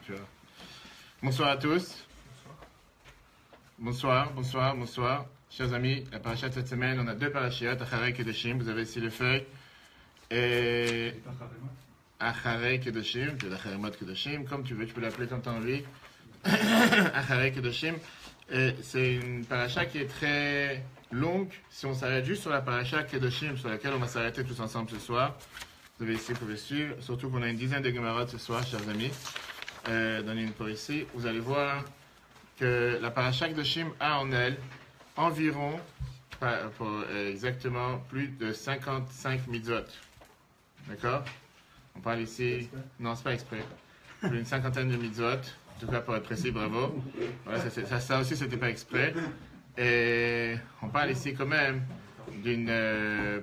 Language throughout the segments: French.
tu vois. Bonsoir à tous. Bonsoir. Chers amis, la paracha de cette semaine, on a deux parashiot, Acharei Kedoshim, vous avez ici les feuilles. Et Acharei Kedoshim, tu l'Acharemot Kedoshim, comme tu veux, tu peux l'appeler comme tu as envie. Acharei Kedoshim. C'est une paracha qui est très longue. Si on s'arrête juste sur la paracha Kedoshim, sur laquelle on va s'arrêter tous ensemble ce soir, vous avez ici, vous pouvez suivre. Surtout qu'on a une dizaine de Gemarot ce soir, chers amis. Donnez une pour ici. Vous allez voir que la paracha Kedoshim a en elle environ, exactement, plus de 55 mitzvot. D'accord? On parle ici... Non, c'est pas exprès. Plus d'une cinquantaine de mitzvot. En tout cas, pour être précis, bravo. Voilà, ça aussi, c'était pas exprès. Et on parle ici quand même d'une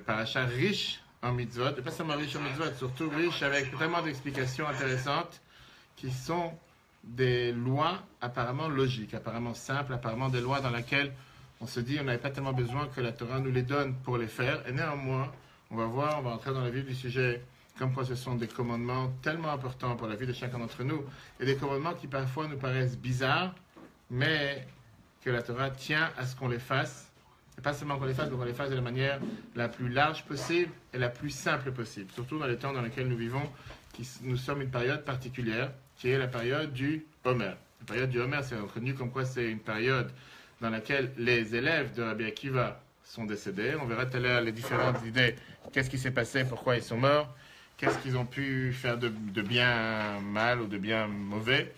paracha riche en mitzvot. Et pas seulement riche en mitzvot, surtout riche avec vraiment d'explications intéressantes qui sont des lois apparemment logiques, apparemment simples, apparemment des lois dans lesquelles on se dit on n'avait pas tellement besoin que la Torah nous les donne pour les faire. Et néanmoins, on va entrer dans la vif du sujet, comme quoi ce sont des commandements tellement importants pour la vie de chacun d'entre nous, et des commandements qui parfois nous paraissent bizarres, mais que la Torah tient à ce qu'on les fasse, et pas seulement qu'on les fasse, mais qu'on les fasse de la manière la plus large possible et la plus simple possible, surtout dans les temps dans lesquels nous vivons, nous sommes une période particulière, qui est la période du Homer. La période du Homer, c'est reconnu comme quoi c'est une période dans laquelle les élèves de Rabbi Akiva sont décédés. On verra tout à l'heure les différentes idées, qu'est-ce qui s'est passé, pourquoi ils sont morts, qu'est-ce qu'ils ont pu faire de bien mal ou de bien mauvais.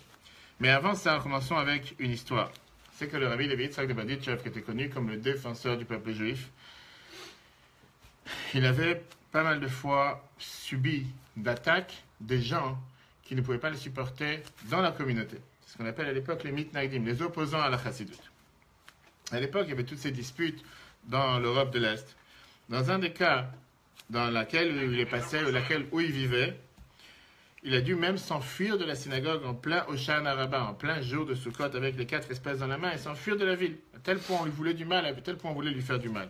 Mais avant ça, commençons avec une histoire. C'est que le Rabbi Levi Yitzhak de Berditchev, qui était connu comme le défenseur du peuple juif, il avait pas mal de fois subi d'attaques des gens qui ne pouvaient pas le supporter dans la communauté. C'est ce qu'on appelle à l'époque les mitnagdim, les opposants à la chassidoute. À l'époque, il y avait toutes ces disputes dans l'Europe de l'Est. Dans un des cas dans laquelle il est passé, où il vivait, il a dû même s'enfuir de la synagogue en plein Oshan Araba, en plein jour de Sukkot, avec les 4 espèces dans la main, et s'enfuir de la ville. À tel point on lui voulait du mal, à tel point on voulait lui faire du mal.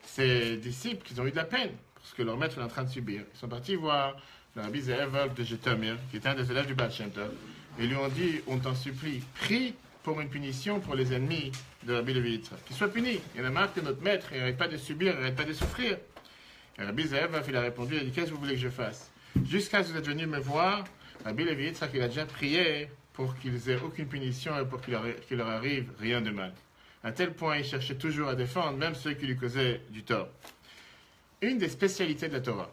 Ses disciples, ils ont eu de la peine, parce que leur maître est en train de subir. Ils sont partis voir le Rabbi Ze'ev Wolf de Jetomir, qui était un des élèves du Baal Shem Tov, et lui ont dit, on t'en supplie, prie pour une punition pour les ennemis de Rabbi Levi Yitzhak. Qu'ils soient punis. Il y en a marre que notre maître, il n'arrête pas de subir, il n'arrête pas de souffrir. Et Rabbi Ze'ev Wolf, il a répondu, il a dit, qu'est-ce que vous voulez que je fasse? Jusqu'à ce que vous êtes venu me voir, Rabbi Levi Yitzhak, il a déjà prié pour qu'ils aient aucune punition et pour qu'il leur arrive rien de mal. À tel point, il cherchait toujours à défendre, même ceux qui lui causaient du tort. Une des spécialités de la Torah,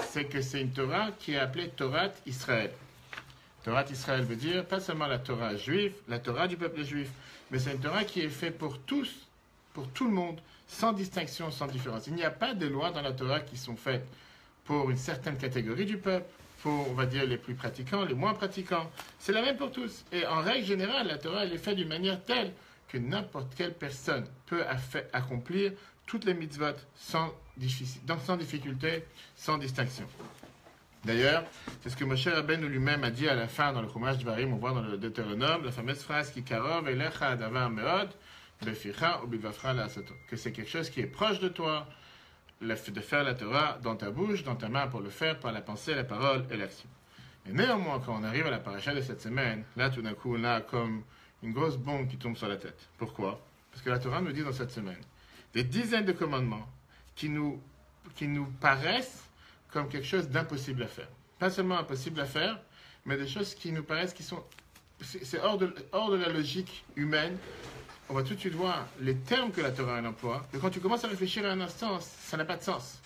c'est que c'est une Torah qui est appelée Torah Israël. Torah Israël veut dire pas seulement la Torah juive, la Torah du peuple juif, mais c'est une Torah qui est faite pour tous, pour tout le monde, sans distinction, sans différence. Il n'y a pas de lois dans la Torah qui sont faites pour une certaine catégorie du peuple, pour, on va dire, les plus pratiquants, les moins pratiquants. C'est la même pour tous. Et en règle générale, la Torah, elle est faite d'une manière telle que n'importe quelle personne peut accomplir toutes les mitzvot sans difficulté, sans distinction. D'ailleurs, c'est ce que Moshe Rabbeinu lui-même a dit à la fin dans le Chumash Dvarim, on voit dans le Deutéronome, la fameuse phrase qui karov elecha adavar meod beficha ou bivafra la'asato, que c'est quelque chose qui est proche de toi, de faire la Torah dans ta bouche, dans ta main pour le faire, par la pensée, la parole et l'action. Et néanmoins, quand on arrive à la paracha de cette semaine, là tout d'un coup, on a comme une grosse bombe qui tombe sur la tête. Pourquoi? Parce que la Torah nous dit dans cette semaine des dizaines de commandements qui nous paraissent comme quelque chose d'impossible à faire. Pas seulement impossible à faire, mais des choses qui nous paraissent c'est hors de la logique humaine. On va tout de suite voir les termes que la Torah emploie, et quand tu commences à réfléchir à un instant, ça n'a pas de sens.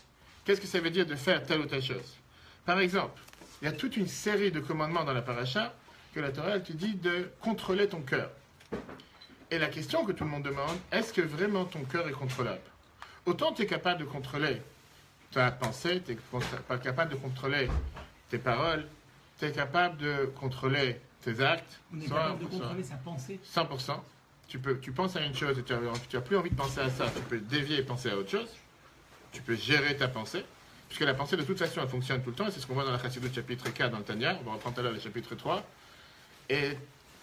Qu'est-ce que ça veut dire de faire telle ou telle chose? Par exemple, il y a toute une série de commandements dans la paracha que la Torah elle te dit de contrôler ton cœur. Et la question que tout le monde demande, est-ce que vraiment ton cœur est contrôlable? Autant tu es capable de contrôler ta pensée, tu n'es pas capable de contrôler tes paroles, tu es capable de contrôler tes actes. On est capable de contrôler sa pensée. 100%. Tu penses à une chose et tu n'as plus envie de penser à ça, tu peux dévier et penser à autre chose. Tu peux gérer ta pensée, puisque la pensée de toute façon elle fonctionne tout le temps, et c'est ce qu'on voit dans la Chassidut chapitre 4 dans le Tanya, on va reprendre tout à l'heure le chapitre 3. Et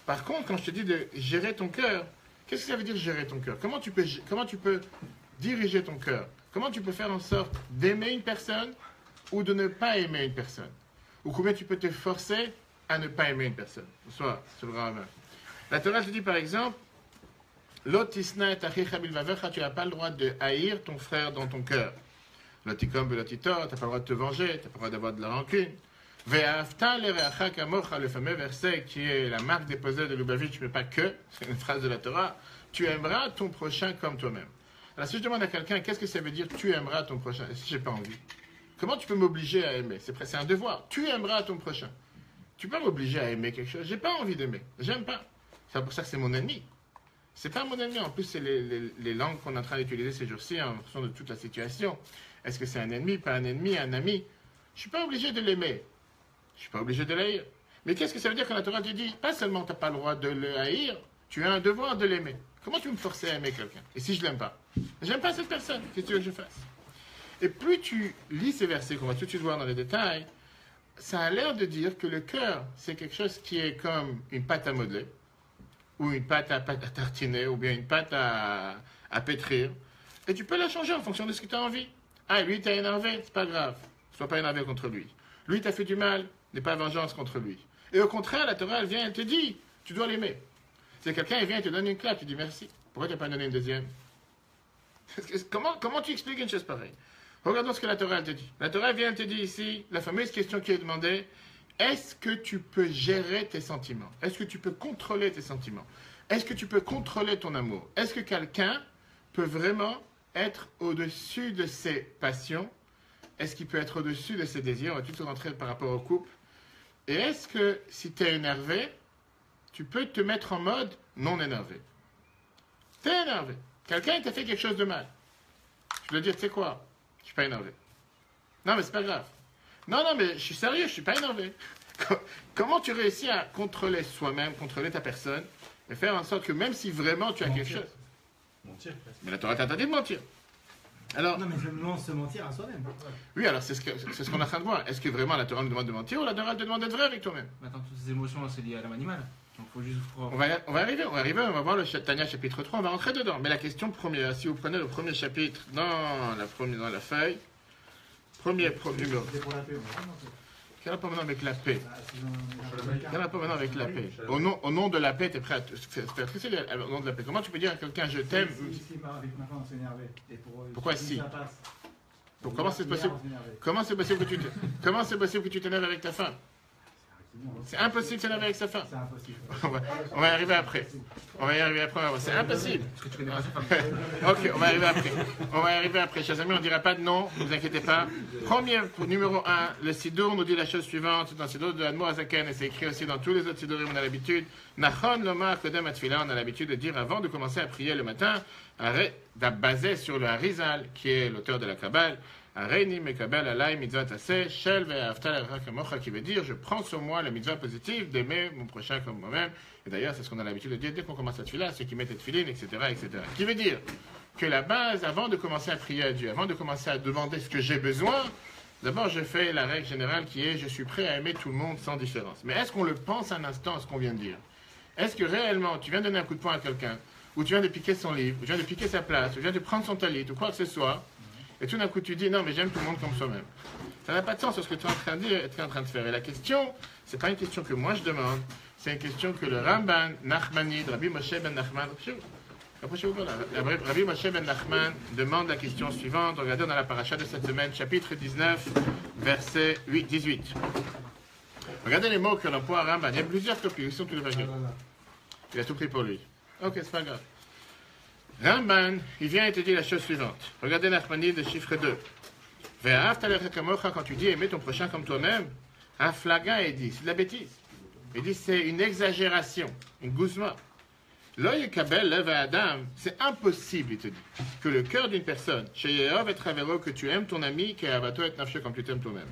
par contre, quand je te dis de gérer ton cœur, qu'est-ce que ça veut dire gérer ton cœur? Comment tu peux diriger ton cœur? Comment tu peux faire en sorte d'aimer une personne ou de ne pas aimer une personne? Ou combien tu peux te forcer à ne pas aimer une personne. Soit sur le Rambam. La Torah te dit par exemple, Lotisna et achicha bilvavecha, tu n'as pas le droit de haïr ton frère dans ton cœur. Lotikom belotitor, tu n'as pas le droit de te venger, tu n'as pas le droit d'avoir de la rancune. Ve'afta lereacha kamocha, le fameux verset qui est la marque déposée de Lubavitch, mais pas que, c'est une phrase de la Torah, tu aimeras ton prochain comme toi-même. Alors si je demande à quelqu'un, qu'est-ce que ça veut dire tu aimeras ton prochain, si j'ai pas envie? Comment tu peux m'obliger à aimer? C'est un devoir. Tu aimeras ton prochain. Tu peux m'obliger à aimer quelque chose. J'ai pas envie d'aimer. J'aime pas. C'est pour ça que c'est mon ennemi. C'est pas mon ennemi. En plus, c'est les langues qu'on est en train d'utiliser ces jours-ci en fonction de toute la situation. Est-ce que c'est un ennemi, pas un ennemi, un ami? Je suis pas obligé de l'aimer. Je suis pas obligé de l'haïr. Mais qu'est-ce que ça veut dire quand la Torah te dit, pas seulement tu n'as pas le droit de le haïr, tu as un devoir de l'aimer. Comment tu peux me forcer à aimer quelqu'un? Et si je l'aime pas? J'aime pas cette personne. Qu'est-ce que tu veux que je fasse? Et plus tu lis ces versets, qu'on va tout de suite voir dans les détails, ça a l'air de dire que le cœur, c'est quelque chose qui est comme une pâte à modeler, ou une pâte à tartiner, ou bien une pâte à pétrir. Et tu peux la changer en fonction de ce que tu as envie. Ah, lui t'a énervé, c'est pas grave. Sois pas énervé contre lui. Lui t'a fait du mal, n'aie pas vengeance contre lui. Et au contraire, la Torah, elle vient, elle te dit, tu dois l'aimer. C'est quelqu'un, il vient et te donne une claque, tu dis merci. Pourquoi tu n'as pas donné une deuxième? Comment tu expliques une chose pareille? Regardons ce que la Torah elle te dit. La Torah vient te dire ici, la fameuse question qui est demandée, est-ce que tu peux gérer tes sentiments? Est-ce que tu peux contrôler tes sentiments? Est-ce que tu peux contrôler ton amour? Est-ce que quelqu'un peut vraiment être au-dessus de ses passions? Est-ce qu'il peut être au-dessus de ses désirs? On va tout rentrer par rapport au couple. Et est-ce que si tu es énervé, tu peux te mettre en mode non énervé? Tu es énervé. Quelqu'un t'a fait quelque chose de mal. Tu dois dire, tu sais quoi? Je suis pas énervé. Non, mais c'est pas grave. Non, mais je suis sérieux, je suis pas énervé. Comment tu réussis à contrôler soi-même, contrôler ta personne, et faire en sorte que même si vraiment tu as quelque chose... Mentir. Mais la Torah t'a interdit de mentir. Alors, non, mais simplement se mentir à soi-même. oui, alors c'est ce qu'on est en train de voir. Est-ce que vraiment la Torah nous demande de mentir ou la Torah te demande d'être vrai avec toi-même? Attends, toutes ces émotions, c'est lié à l'âme animale. Donc faut juste... On va arriver, on va voir le Tanya chapitre 3, on va rentrer dedans. Mais la question première, si vous prenez le premier chapitre dans la feuille, premier numéro. Quel rapport maintenant avec la paix? Quel rapport maintenant avec la paix? Au nom de la paix, tu es prêt à faire trisser au nom de la paix. Comment tu peux dire à quelqu'un je t'aime? Avec ma femme, on s'est énervé. Pourquoi si? Comment c'est possible? Comment c'est possible que tu t'énerves avec ta femme? C'est impossible de s'énerver avec sa femme. C'est impossible. On va y arriver après. C'est impossible. Est-ce que tu connais pas sa femme? Ok, on va y arriver après. Chers amis, on ne dira pas de non, ne vous inquiétez pas. Premier, numéro 1, le Sidour nous dit la chose suivante. Dans le Sidour de Admor Azaken, et c'est écrit aussi dans tous les autres Sidourim, on a l'habitude. Nachon Lomar Kodem Atfila, on a l'habitude de dire avant de commencer à prier le matin, basé sur le Harizal, qui est l'auteur de la Kabbale. Areini mekabel alay mitzvah aseh shel ve'aftal l'erecha kamocha, qui veut dire je prends sur moi la mitzvah positive d'aimer mon prochain comme moi-même. Et d'ailleurs c'est ce qu'on a l'habitude de dire dès qu'on commence à tefila, ceux qui mettent tefilin, etc., etc. Qui veut dire que la base, avant de commencer à prier à Dieu, avant de commencer à demander ce que j'ai besoin, d'abord je fais la règle générale qui est je suis prêt à aimer tout le monde sans différence. Mais est-ce qu'on le pense un instant ce qu'on vient de dire? Est-ce que réellement tu viens de donner un coup de poing à quelqu'un, ou tu viens de piquer son livre, ou tu viens de piquer sa place, ou tu viens de prendre son talit, ou quoi que ce soit, et tout d'un coup, tu dis, non, mais j'aime tout le monde comme soi-même. Ça n'a pas de sens sur ce que tu es en train de dire et tu es en train de faire. Et la question, ce n'est pas une question que moi je demande, c'est une question que le Ramban Nachmanide, Rabbi Moshe ben Nachman, Rabbi Moshe ben Nachman demande la question suivante. Regardez dans la paracha de cette semaine, chapitre 19, verset 18. Regardez les mots que l'emploie Ramban. Il y a plusieurs copies, ils sont tous les pages. Il a tout pris pour lui. Ok, c'est pas grave. Ramban, il vient et te dit la chose suivante. Regardez l'Achmanide de chiffre 2. Quand tu dis aimer ton prochain comme toi-même, un flaga est dit, c'est de la bêtise. Il dit c'est une exagération, une guzma. L'œil kabel lève à Adam, c'est impossible, il te dit, que le cœur d'une personne, chez Yehov et Travero, que tu aimes ton ami, que Avato et Nafshe comme tu t'aimes toi-même.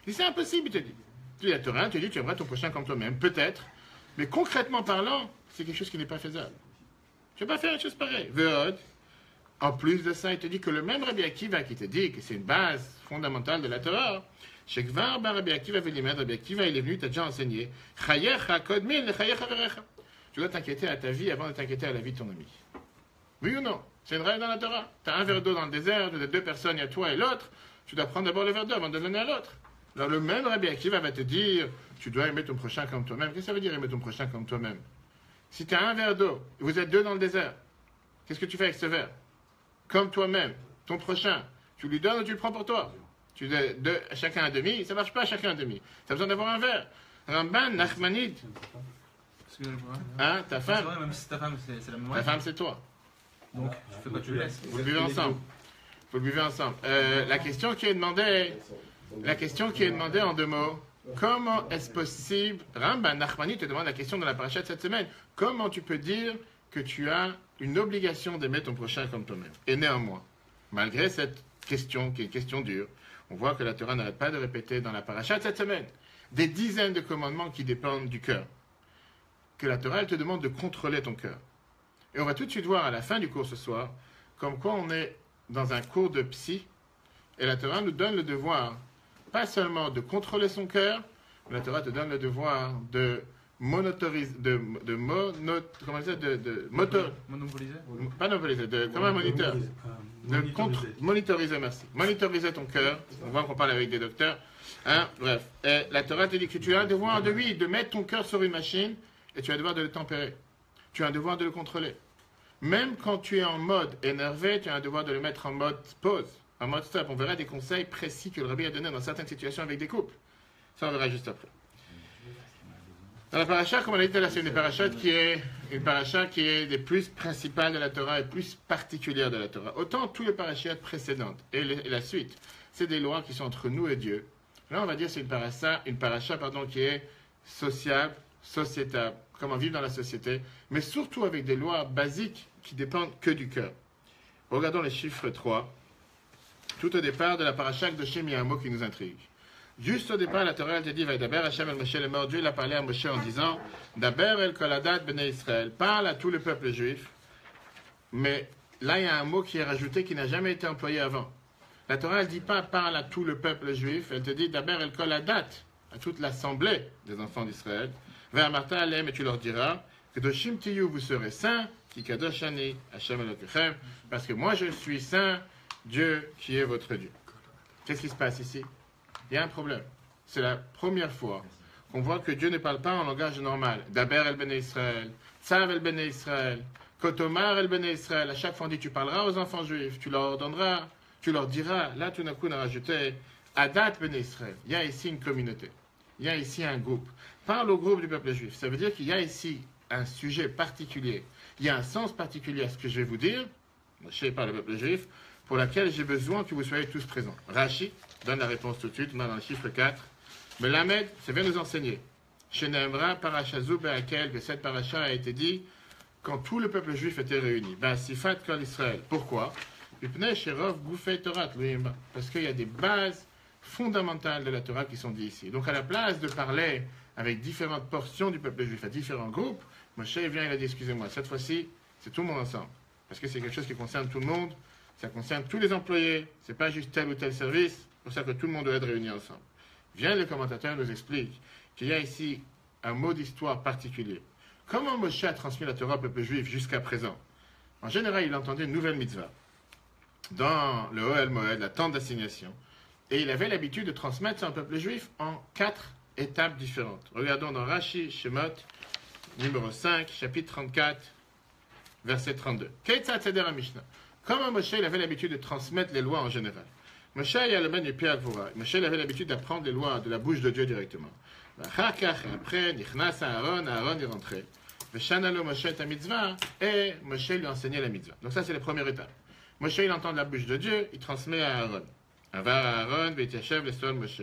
Il dit c'est impossible, il te dit. Tu dis à Torah, tu dis tu aimeras ton prochain comme toi-même, peut-être, mais concrètement parlant, c'est quelque chose qui n'est pas faisable. Tu ne vas pas faire une chose pareille. Veod, en plus de ça, il te dit que le même Rabbi Akiva qui te dit que c'est une base fondamentale de la Torah, Shekvar bar Rabbi Akiva velimed, Rabbi Akiva, il est venu, t'a déjà enseigné, Chayecha kodmin, Chayecha verecha. Tu dois t'inquiéter à ta vie avant de t'inquiéter à la vie de ton ami. Oui ou non? C'est une règle dans la Torah. Tu as un verre d'eau dans le désert, tu as deux personnes, il y a toi et l'autre, tu dois prendre d'abord le verre d'eau avant de le donner à l'autre. Alors le même Rabbi Akiva va te dire, tu dois aimer ton prochain comme toi-même. Qu'est-ce que ça veut dire aimer ton prochain comme toi-même? Si tu as un verre d'eau, vous êtes deux dans le désert, qu'est-ce que tu fais avec ce verre? Comme toi-même, ton prochain, tu lui donnes ou tu le prends pour toi? Tu donnes chacun un demi, ça ne marche pas chacun un demi. Tu as besoin d'avoir un verre. Ramban, Nachmanide, hein, ta C'est femme, vrai, même si c'est ta femme, c'est la même ta femme c'est toi. Donc, tu fais quoi, tu le laisses. Vous le buvez ensemble. Vous le buvez ensemble. La question qui est demandée en deux mots, comment est-ce possible, Ramban Nachmani te demande la question de la paracha de cette semaine, comment tu peux dire que tu as une obligation d'aimer ton prochain comme toi-même? Et néanmoins, malgré cette question qui est une question dure, on voit que la Torah n'arrête pas de répéter dans la paracha de cette semaine des dizaines de commandements qui dépendent du cœur. Que la Torah, elle te demande de contrôler ton cœur. Et on va tout de suite voir à la fin du cours ce soir, comme quoi on est dans un cours de psy, et la Torah nous donne le devoir, pas seulement de contrôler son cœur, mais la Torah te donne le devoir de monopoliser, comme un moniteur, monitoriser, merci, monitoriser ton cœur. On voit qu'on parle avec des docteurs, hein, bref. Et la Torah te dit que tu as un devoir de mettre ton cœur sur une machine, et tu as un devoir de le tempérer. Tu as un devoir de le contrôler. Même quand tu es en mode énervé, tu as un devoir de le mettre en mode pause, en mode stop. On verra des conseils précis que le Rabbi a donnés dans certaines situations avec des couples. Ça, on verra juste après. Dans la paracha, comme on a dit là, c'est une paracha qui est des plus principales de la Torah et plus particulière de la Torah. Autant tous les parachas précédentes et la suite, c'est des lois qui sont entre nous et Dieu. Là, on va dire que c'est une paracha qui est sociable, sociétable, comment vivre dans la société, mais surtout avec des lois basiques qui dépendent que du cœur. Regardons les chiffres 3. Tout au départ de la paracha de Shem, il y a un mot qui nous intrigue. Juste au départ, la Torah te dit, Vaidaber Hashem el Moshe le mort. Dieu il a parlé à Moshe en disant, Daber el koladat bnei Israël, parle à tout le peuple juif. Mais là, il y a un mot qui est rajouté qui n'a jamais été employé avant. La Torah ne dit pas parle à tout le peuple juif, elle te dit Daber el koladat, à toute l'assemblée des enfants d'Israël. Vers Martha Alem, et tu leur diras, Kedoshim tiyu, vous serez saints, ki kadoshani, Hashem Elokechem, parce que moi je suis saint, Dieu qui est votre Dieu. Qu'est-ce qui se passe ici? Il y a un problème. C'est la première fois qu'on voit que Dieu ne parle pas en langage normal. Daber el bnei Israël, Tzav el bnei Israël, Kotomar el bnei Israël. À chaque fois on dit tu parleras aux enfants juifs, tu leur ordonneras, tu leur diras. Là tout d'un coup on a rajouté Adat bnei Israël. Il y a ici une communauté. Il y a ici un groupe. Parle au groupe du peuple juif. Ça veut dire qu'il y a ici un sujet particulier. Il y a un sens particulier à ce que je vais vous dire, Moshe par le peuple juif, pour laquelle j'ai besoin que vous soyez tous présents. Rashi donne la réponse tout de suite, dans le chiffre 4. Mais Lamed, ça vient nous enseigner. Chez Nehemra, parachazou be'akel, que cette paracha a été dit quand tout le peuple juif était réuni. Sifat kol Israël. Pourquoi? Parce qu'il y a des bases fondamentales de la Torah qui sont dites ici. Donc à la place de parler avec différentes portions du peuple juif, à différents groupes, Moshe vient et il a dit, excusez-moi, cette fois-ci, c'est tout le monde ensemble. Parce que c'est quelque chose qui concerne tout le monde, ça concerne tous les employés, c'est pas juste tel ou tel service, c'est pour ça que tout le monde doit être réuni ensemble. Vient le commentateur nous explique qu'il y a ici un mot d'histoire particulier. Comment Moshe a transmis la Torah au peuple juif jusqu'à présent? En général, il entendait une nouvelle mitzvah dans le Ohel Moed, la tente d'assignation, et il avait l'habitude de transmettre ça au peuple juif en 4 étapes différentes. Regardons dans Rashi, Shemot, numéro 5, chapitre 34, verset 32. Ketzat Seder HaMishnah. Comment Moshe il avait l'habitude de transmettre les lois en général? Moshe il a le même épée à Gvura. Moshe il avait l'habitude d'apprendre les lois de la bouche de Dieu directement. Après, Nichnas Aaron est rentré. Veshanalo Moshe ta mitzvah, et Moshe lui enseignait la mitzvah. Donc ça c'est la première étape. Moshe il entend de la bouche de Dieu, il transmet à Aaron. Avar Aaron, Vetiashev, le sol Moshe.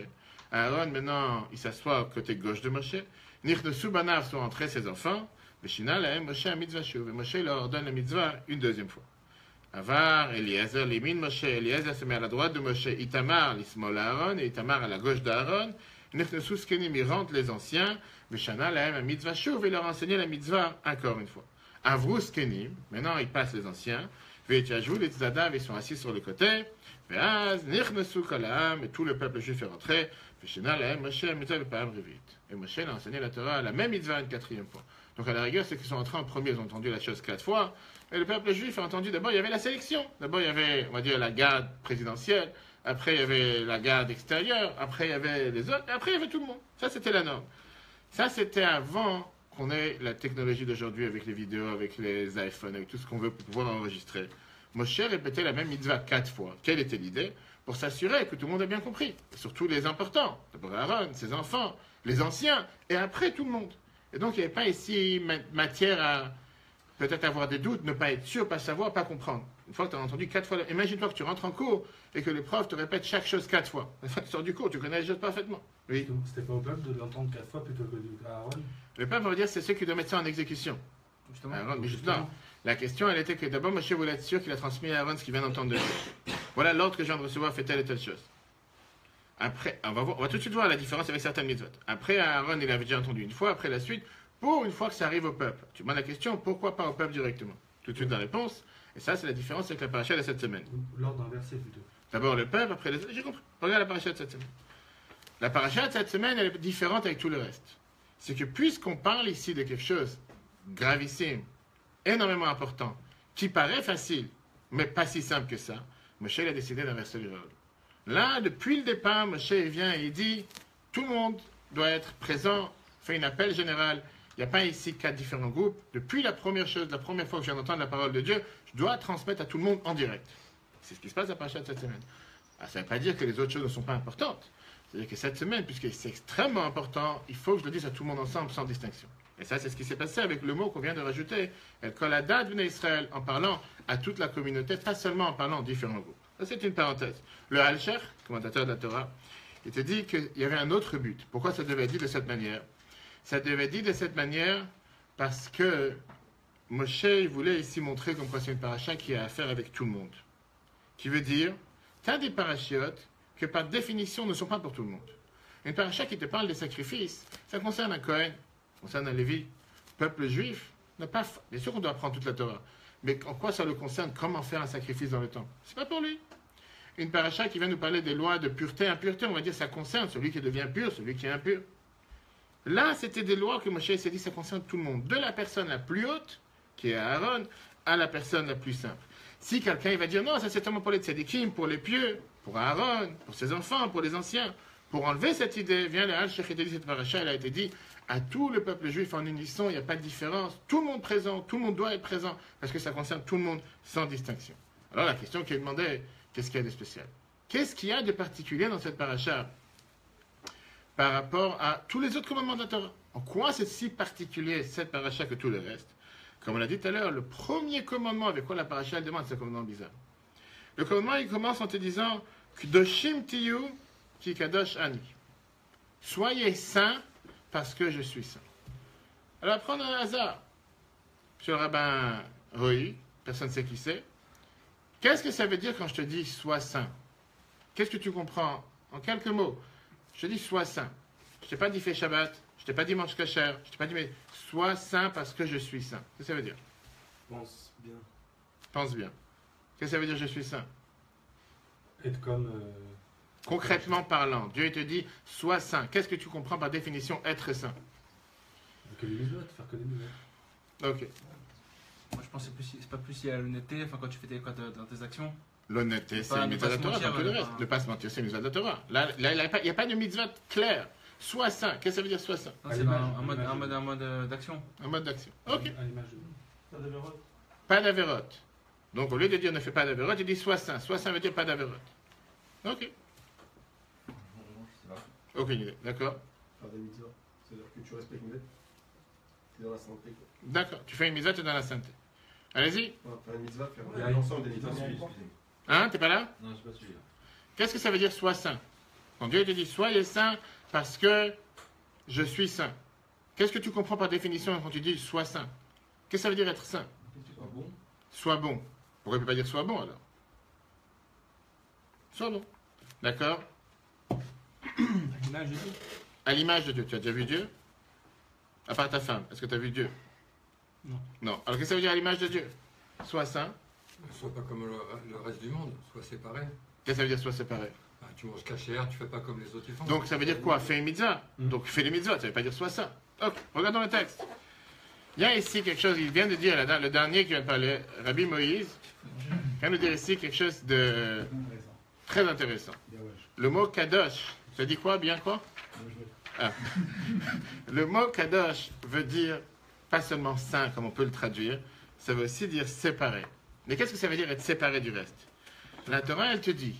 Aaron maintenant il s'assoit côté gauche de Moshe. Nichnesu banav sont entrés ses enfants. Veshina lahem Moshe a mitzvah shuv. Et Moshe leur ordonne la mitzvah une deuxième fois. Avar, Eliezer, Limin, Moshe. Eliezer se met à la droite de Moshe. Itamar, l'ismol Aaron, et Itamar à la gauche d'Aaron. Nichnesu skenim, ils rentrent les anciens. Veshana lahem a mitzvah shuv. Et leur enseigner la mitzvah encore une fois. Avru skenim, maintenant ils passent les anciens. Vetiajou, les tzadav, ils sont assis sur le côté. Veaz, nichnesu kolam, et tout le peuple juif est rentré. Veshana lahem Moshe a mitzvah l'pa'am revit. Et Moshe a enseigné la Torah, la même mitzvah une quatrième fois. Donc à la rigueur, ceux qui sont entrés en premier, ils ont entendu la chose 4 fois. Et le peuple juif a entendu, d'abord il y avait la sélection. D'abord il y avait, on va dire, la garde présidentielle. après il y avait la garde extérieure, après il y avait les autres, et après il y avait tout le monde. Ça, c'était la norme. Ça, c'était avant qu'on ait la technologie d'aujourd'hui avec les vidéos, avec les iPhones, avec tout ce qu'on veut pour pouvoir enregistrer. Moshe répétait la même mitzvah 4 fois. Quelle était l'idée? Pour s'assurer que tout le monde a bien compris. Et surtout les importants. D'abord Aaron, ses enfants, les anciens, et après tout le monde. Et donc, il n'y avait pas ici matière à peut-être avoir des doutes, ne pas être sûr, pas savoir, pas comprendre. Une fois que tu as entendu 4 fois, imagine-toi que tu rentres en cours et que les profs te répètent chaque chose 4 fois. Une fois que tu sors du cours, tu connais les choses parfaitement. Oui. C'était pas au peuple de l'entendre 4 fois plutôt que à Aaron? Le peuple va dire c'est ceux qui doivent mettre ça en exécution. Justement. Aaron, mais justement, la question, elle était que d'abord, Moshe voulait être sûr qu'il a transmis à Aaron ce qu'il vient d'entendre de Dieu. Voilà l'ordre que je viens de recevoir, fait telle et telle chose. Après, on va tout de suite voir la différence avec certaines mitzvot. Après, Aaron, il avait déjà entendu une fois, après la suite, pour une fois que ça arrive au peuple. Tu demandes la question, pourquoi pas au peuple directement? Tout de suite la réponse, et ça, c'est la différence avec la paracha de cette semaine. L'ordre inversé plutôt. D'abord le peuple, après les autres. J'ai compris. Regarde la paracha de cette semaine. La paracha de cette semaine, elle est différente avec tout le reste. C'est que puisqu'on parle ici de quelque chose gravissime, énormément important, qui paraît facile, mais pas si simple que ça, Moshe a décidé d'inverser le rôle. Là, depuis le départ, Moshe vient et il dit, tout le monde doit être présent, fait un appel général. Il n'y a pas ici 4 différents groupes. Depuis la première chose, la première fois que je viens d'entendre la parole de Dieu, je dois transmettre à tout le monde en direct. C'est ce qui se passe à la paracha de cette semaine. Alors, ça ne veut pas dire que les autres choses ne sont pas importantes. C'est-à-dire que cette semaine, puisque c'est extrêmement important, il faut que je le dise à tout le monde ensemble, sans distinction. Et ça, c'est ce qui s'est passé avec le mot qu'on vient de rajouter, El Kol Hadad Bnei Israël, en parlant à toute la communauté, pas seulement en parlant aux différents groupes. Ça, c'est une parenthèse. Le Al-Sher, commentateur de la Torah, il te dit qu'il y avait un autre but. Pourquoi ça devait être dit de cette manière? Ça devait être dit de cette manière parce que Moshe voulait ici montrer comme quoi c'est une paracha qui a affaire avec tout le monde. Qui veut dire, tu as des parachiotes que par définition ne sont pas pour tout le monde. Une paracha qui te parle des sacrifices, ça concerne un Kohen, ça concerne un Lévi. Peuple juif n'a pas. Bien sûr qu'on doit apprendre toute la Torah, mais en quoi ça le concerne? Comment faire un sacrifice dans le temple? C'est pas pour lui. Une paracha qui vient nous parler des lois de pureté, impureté, on va dire ça concerne celui qui devient pur, celui qui est impur. Là, c'était des lois que Moshe s'est dit, ça concerne tout le monde, de la personne la plus haute, qui est Aaron, à la personne la plus simple. Si quelqu'un il va dire non, ça c'est seulement pour les tzadikim, pour les pieux, pour Aaron, pour ses enfants, pour les anciens, pour enlever cette idée, vient le Al-Shech et dit cette paracha, elle a été dit à tout le peuple juif en unisson, il n'y a pas de différence, tout le monde présent, tout le monde doit être présent, parce que ça concerne tout le monde sans distinction. Alors la question qui est demandée, qu'est-ce qu'il y a de spécial? Qu'est-ce qu'il y a de particulier dans cette paracha par rapport à tous les autres commandements de la Torah? En quoi c'est si particulier cette paracha que tout le reste? Comme on l'a dit tout à l'heure, le premier commandement avec quoi la paracha elle demande, c'est un commandement bizarre. Le commandement, il commence en te disant Kdoshim tiyu ki kadosh ani. Soyez saints parce que je suis saint. Alors, prendre un hasard. Monsieur le rabbin Roy, personne ne sait qui c'est. Qu'est-ce que ça veut dire quand je te dis sois saint? Qu'est-ce que tu comprends? En quelques mots, je te dis sois saint. Je ne t'ai pas dit fais Shabbat, je ne t'ai pas dit mange kasher, je ne t'ai pas dit mais sois saint parce que je suis saint. Qu'est-ce que ça veut dire? Pense bien. Pense bien. Qu'est-ce que ça veut dire je suis saint? Être comme. Concrètement parlant, Dieu te dit sois saint. Qu'est-ce que tu comprends par définition être saint? Que les mitzvot, faire que les mitzvot. Ok. Moi, je pense que c'est pas plus lié à l'honnêteté, enfin, quand tu fais quoi dans tes actions. L'honnêteté, c'est Pas- une ne mitzvah pas de se la Torah, mentir, comme tout le pas- reste. Ne pas se mentir, c'est une mitzvah de la Torah. Là, il n'y a pas de mitzvah claire. Sois saint. Qu'est-ce que ça veut dire sois saint? Non, À c'est l'image, un mode d'action. Un mode d'action. Ok. À l'image de. Pas de verrote. Pas d'avérote. Donc au lieu de dire ne fais pas d'avérote, il dit sois saint. Sois saint veut dire pas d'avérote. Ok. Aucune idée. D'accord. Faire des mitzvahs. C'est-à-dire que tu respectes mes. T'es dans la santé, quoi. D'accord. Tu fais une mitzvah, tu es dans la sainteté. Allez-y. Ouais, faire une mitzvah, faire Ouais. l'ensemble des mitzvahs. Hein, t'es pas là? Non, je suis pas celui-là. Qu'est-ce que ça veut dire sois saint? Quand Dieu te dit soyez saint parce que je suis saint. Qu'est-ce que tu comprends par définition quand tu dis sois saint? Qu'est-ce que ça veut dire être saint? Sois bon. Sois bon. Pourquoi il ne peut pas dire sois bon alors? Sois bon. D'accord? À l'image de Dieu. À l'image de Dieu. Tu as déjà vu Dieu? À part ta femme, est-ce que tu as vu Dieu? Non. Non. Alors qu'est-ce que ça veut dire à l'image de Dieu? Sois saint. Sois pas comme le reste du monde, sois séparé. Qu'est-ce que ça veut dire sois séparé? Ah, tu manges cachère, tu fais pas comme les autres ils font. Donc ça veut dire quoi? Fais une mitzvah. Donc fais les mitzvahs, ça ne veut pas dire sois saint. Ok, regardons le texte. Il y a ici quelque chose, il vient de dire, là, le dernier qui vient de parler, Rabbi Moïse, vient de dire ici quelque chose de Très intéressant. Bien, ouais. Le mot kadosh, ça dit quoi? Bien quoi? Bien joué. Le mot kadosh veut dire pas seulement saint, comme on peut le traduire, ça veut aussi dire séparé. Mais qu'est-ce que ça veut dire être séparé du reste? La Torah, elle te dit,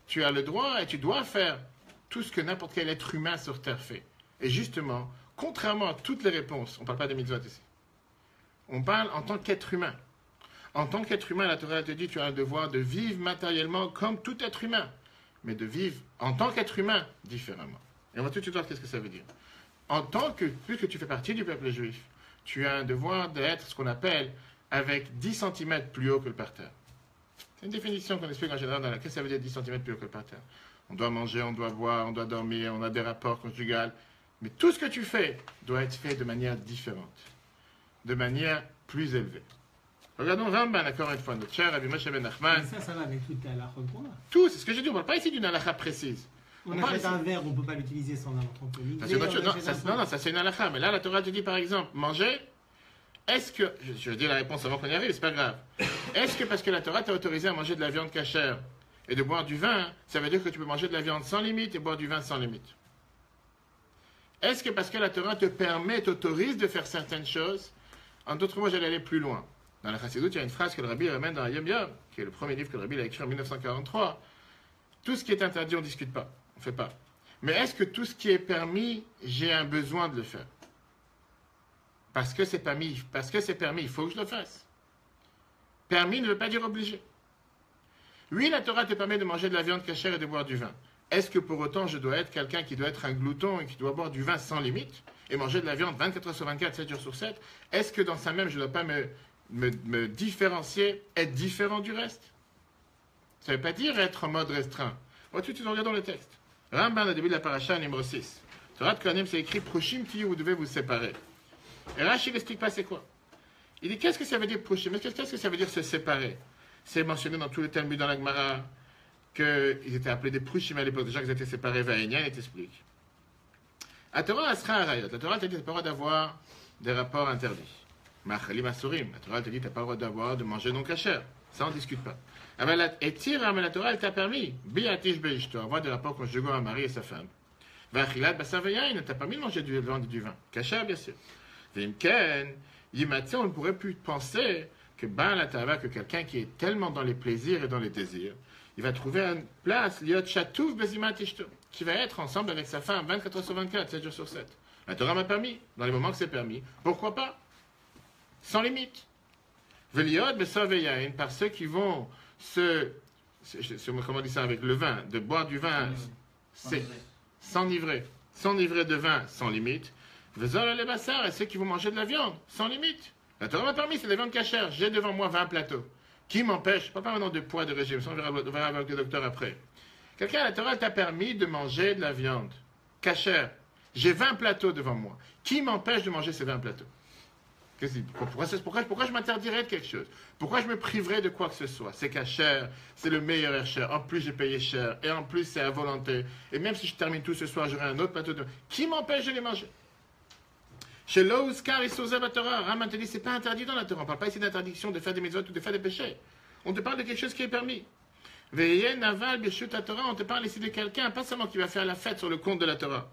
tu as le droit et tu dois faire tout ce que n'importe quel être humain sur terre fait. Et justement, contrairement à toutes les réponses, on ne parle pas des mitzvot ici, on parle en tant qu'être humain. En tant qu'être humain, la Torah elle te dit, tu as le devoir de vivre matériellement comme tout être humain, mais de vivre en tant qu'être humain différemment. Et on va tout de suite voir qu'est-ce que ça veut dire. En tant que, puisque tu fais partie du peuple juif, tu as un devoir d'être ce qu'on appelle avec 10 cm plus haut que le parterre. C'est une définition qu'on explique en général dans la... Qu'est-ce que ça veut dire 10 cm plus haut que le parterre? On doit manger, on doit boire, on doit dormir, on a des rapports conjugaux. Mais tout ce que tu fais doit être fait de manière différente, de manière plus élevée. Regardons Ramban, encore une fois, notre cher Rabbi Moshe ben Nachman. Mais ça va avec toute la halakha qu'on a. Tout, c'est ce que j'ai dit, on ne parle pas ici d'une halakha précise. On parle achète ici- un verre, on ne peut pas l'utiliser sans un trampoline. Ça, c'est autre chose. Non, ça c'est une halakha. Mais là, la Torah te dit par exemple, manger, est-ce que, je vais dire la réponse avant qu'on y arrive, c'est pas grave. Est-ce que parce que la Torah t'a autorisé à manger de la viande cachère et de boire du vin, ça veut dire que tu peux manger de la viande sans limite et boire du vin sans limite? Est-ce que parce que la Torah te permet, t'autorise de faire certaines choses? En d'autres mots, j'allais aller plus loin. Dans la Chassidut, il y a une phrase que le Rabbi ramène dans Yom Yom, qui est le premier livre que le Rabbi a écrit en 1943. Tout ce qui est interdit, on ne discute pas, on ne fait pas. Mais est-ce que tout ce qui est permis, j'ai un besoin de le faire? Parce que c'est permis, il faut que je le fasse. Permis ne veut pas dire obligé. Oui, la Torah te permet de manger de la viande cachère et de boire du vin. Est-ce que pour autant je dois être quelqu'un qui doit être un glouton et qui doit boire du vin sans limite et manger de la viande 24 heures sur 24, 7 jours sur 7? Est-ce que dans ça même, je ne dois pas me différencier, être différent du reste? Ça ne veut pas dire être en mode restreint. Tout de suite, regardons le texte. Ramban, au début de la paracha, numéro 6. Torah de Kohanim, c'est écrit Proshim Tiyu, vous devez vous séparer. Et Rashi n'explique pas c'est quoi. Il dit qu'est-ce que ça veut dire Proshim? Qu'est-ce que ça veut dire se séparer? C'est mentionné dans tous les Talmuds dans la Gemara qu'ils étaient appelés des Proshim à l'époque, des gens qui étaient séparés. Vaïnian, il t'explique. La Torah, Asra Arayot. La Torah te dit que tu n'as pas le droit d'avoir des rapports interdits. Machalim Asurim. La Torah te dit que tu n'as pas le droit de manger non cachère. Ça, on ne discute pas. Et Tira, mais la Torah, elle t'a permis, Biatish Beishto, avoir des rapports conjugaux à un mari et sa femme. Vachilat Basavayain, ne t'a pas permis de manger du vin et du vin. Cachère, bien sûr. Vimken, Yimatse, on ne pourrait plus penser que la Tava, que quelqu'un qui est tellement dans les plaisirs et dans les désirs, il va trouver une place, Liot Chatouf Bezimat Ishto, qui va être ensemble avec sa femme 24 heures sur 24, 7 jours sur 7. La Torah m'a permis, dans les moments que c'est permis. Pourquoi pas? Sans limite. Veliot Besaveyain, par ceux qui vont comment on dit ça avec le vin, de boire du vin, c'est s'enivrer de vin sans limite. Vezol les bassars, et ceux qui vont manger de la viande sans limite. La Torah m'a permis, c'est de la viande cachère. J'ai devant moi 20 plateaux. Qui m'empêche? Je ne parle pas maintenant de poids, de régime, ça on verra avec le docteur après. Quelqu'un à la Torah t'a permis de manger de la viande cachère. J'ai 20 plateaux devant moi. Qui m'empêche de manger ces 20 plateaux? Pourquoi je m'interdirais de quelque chose? Pourquoi je me priverais de quoi que ce soit? C'est cachère, c'est le meilleur air cher. En plus, j'ai payé cher. Et en plus, c'est à volonté. Et même si je termine tout ce soir, j'aurai un autre plateau de... Qui m'empêche de les manger? Chez Louzkar et Sozeb à Torah, Raman te dit, c'est pas interdit dans la Torah. On ne parle pas ici d'interdiction de faire des mitzvot ou de faire des péchés. On te parle de quelque chose qui est permis. Veillez, Naval, Beshut à Torah, on te parle ici de quelqu'un, pas seulement qui va faire la fête sur le compte de la Torah.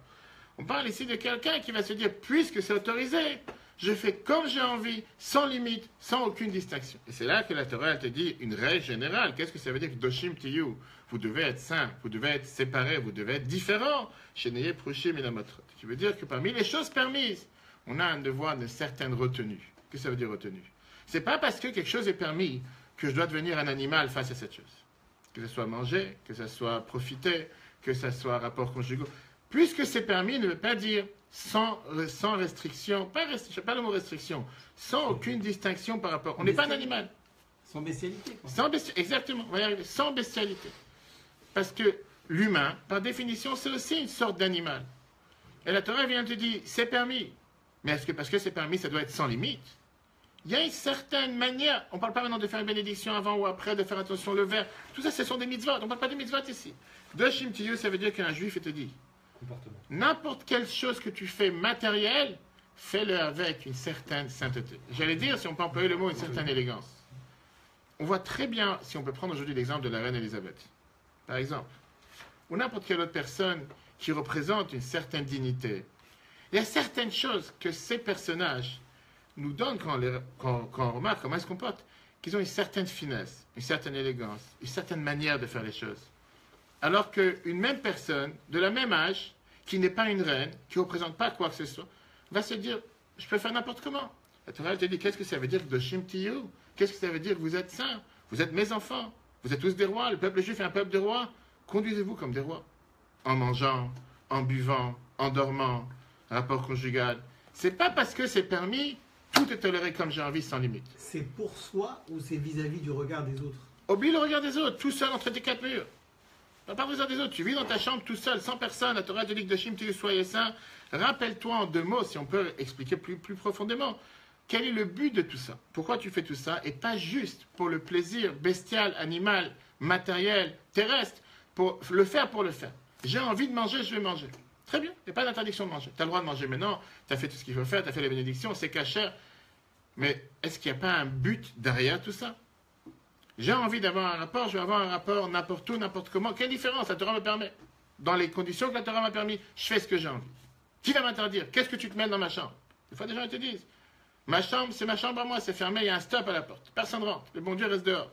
On parle ici de quelqu'un qui va se dire, puisque c'est autorisé, je fais comme j'ai envie, sans limite, sans aucune distinction. Et c'est là que la Torah elle te dit une règle générale. Qu'est-ce que ça veut dire que Doshim Tiyu? Vous devez être saint, vous devez être séparés, vous devez être différents. Cheneye Prushim Ilamotrot. Qui veut dire que parmi les choses permises, on a un devoir de certaine retenue. Qu'est-ce que ça veut dire retenue? C'est pas parce que quelque chose est permis que je dois devenir un animal face à cette chose. Que ce soit manger, que ce soit profiter, que ce soit rapport conjugaux. Puisque c'est permis ne veut pas dire sans restriction, pas le mot restriction, sans aucune distinction par rapport. On n'est pas un animal. Sans bestialité. Quoi. Exactement, on va y arriver, sans bestialité. Parce que l'humain, par définition, c'est aussi une sorte d'animal. Et la Torah vient te dire, c'est permis. Mais est-ce que parce que c'est permis, ça doit être sans limite? Il y a une certaine manière, on ne parle pas maintenant de faire une bénédiction avant ou après, de faire attention au verre. Tout ça, ce sont des mitzvot. On ne parle pas de mitzvot ici. Doshim Tiyu, ça veut dire qu'un juif te dit, Comportement. n'importe quelle chose que tu fais matérielle, fais-le avec une certaine sainteté. J'allais dire, si on peut employer le mot, une certaine élégance. On voit très bien, si on peut prendre aujourd'hui l'exemple de la reine Elisabeth. par exemple, ou n'importe quelle autre personne qui représente une certaine dignité, il y a certaines choses que ces personnages nous donnent quand on remarque comment ils se comportent, qu'ils ont une certaine finesse, une certaine élégance, une certaine manière de faire les choses. Alors qu'une même personne, de la même âge, qui n'est pas une reine, qui ne représente pas quoi que ce soit, va se dire, je peux faire n'importe comment. La Torah te dit, qu'est-ce que ça veut dire Doshim Tiyu? Qu'est-ce que ça veut dire vous êtes saints? Vous êtes mes enfants. Vous êtes tous des rois. Le peuple juif est un peuple de rois. Conduisez-vous comme des rois. En mangeant, en buvant, en dormant, rapport conjugal. C'est pas parce que c'est permis, tout est toléré comme j'ai envie, sans limite. C'est pour soi ou c'est vis-à-vis du regard des autres? Oublie le regard des autres, tout seul entre tes quatre murs. Pas besoin des autres. Tu vis dans ta chambre tout seul, sans personne. La Torah te dit que Doshim Tiyu, soyez saint. Rappelle-toi en 2 mots, si on peut expliquer plus profondément, quel est le but de tout ça? Pourquoi tu fais tout ça? Et pas juste pour le plaisir bestial, animal, matériel, terrestre, pour le faire. J'ai envie de manger, je vais manger. Très bien, il n'y a pas d'interdiction de manger. Tu as le droit de manger maintenant, tu as fait tout ce qu'il faut faire, tu as fait les bénédictions, c'est cachère. Mais est-ce qu'il n'y a pas un but derrière tout ça? J'ai envie d'avoir un rapport, je vais avoir un rapport n'importe où, n'importe comment. Quelle différence la Torah me permet? Dans les conditions que la Torah m'a permis, je fais ce que j'ai envie. Qui va m'interdire? Qu'est-ce que tu te mets dans ma chambre? Des fois, des gens ils te disent, ma chambre, c'est ma chambre à moi, c'est fermé, il y a un stop à la porte. Personne ne rentre, le bon Dieu reste dehors.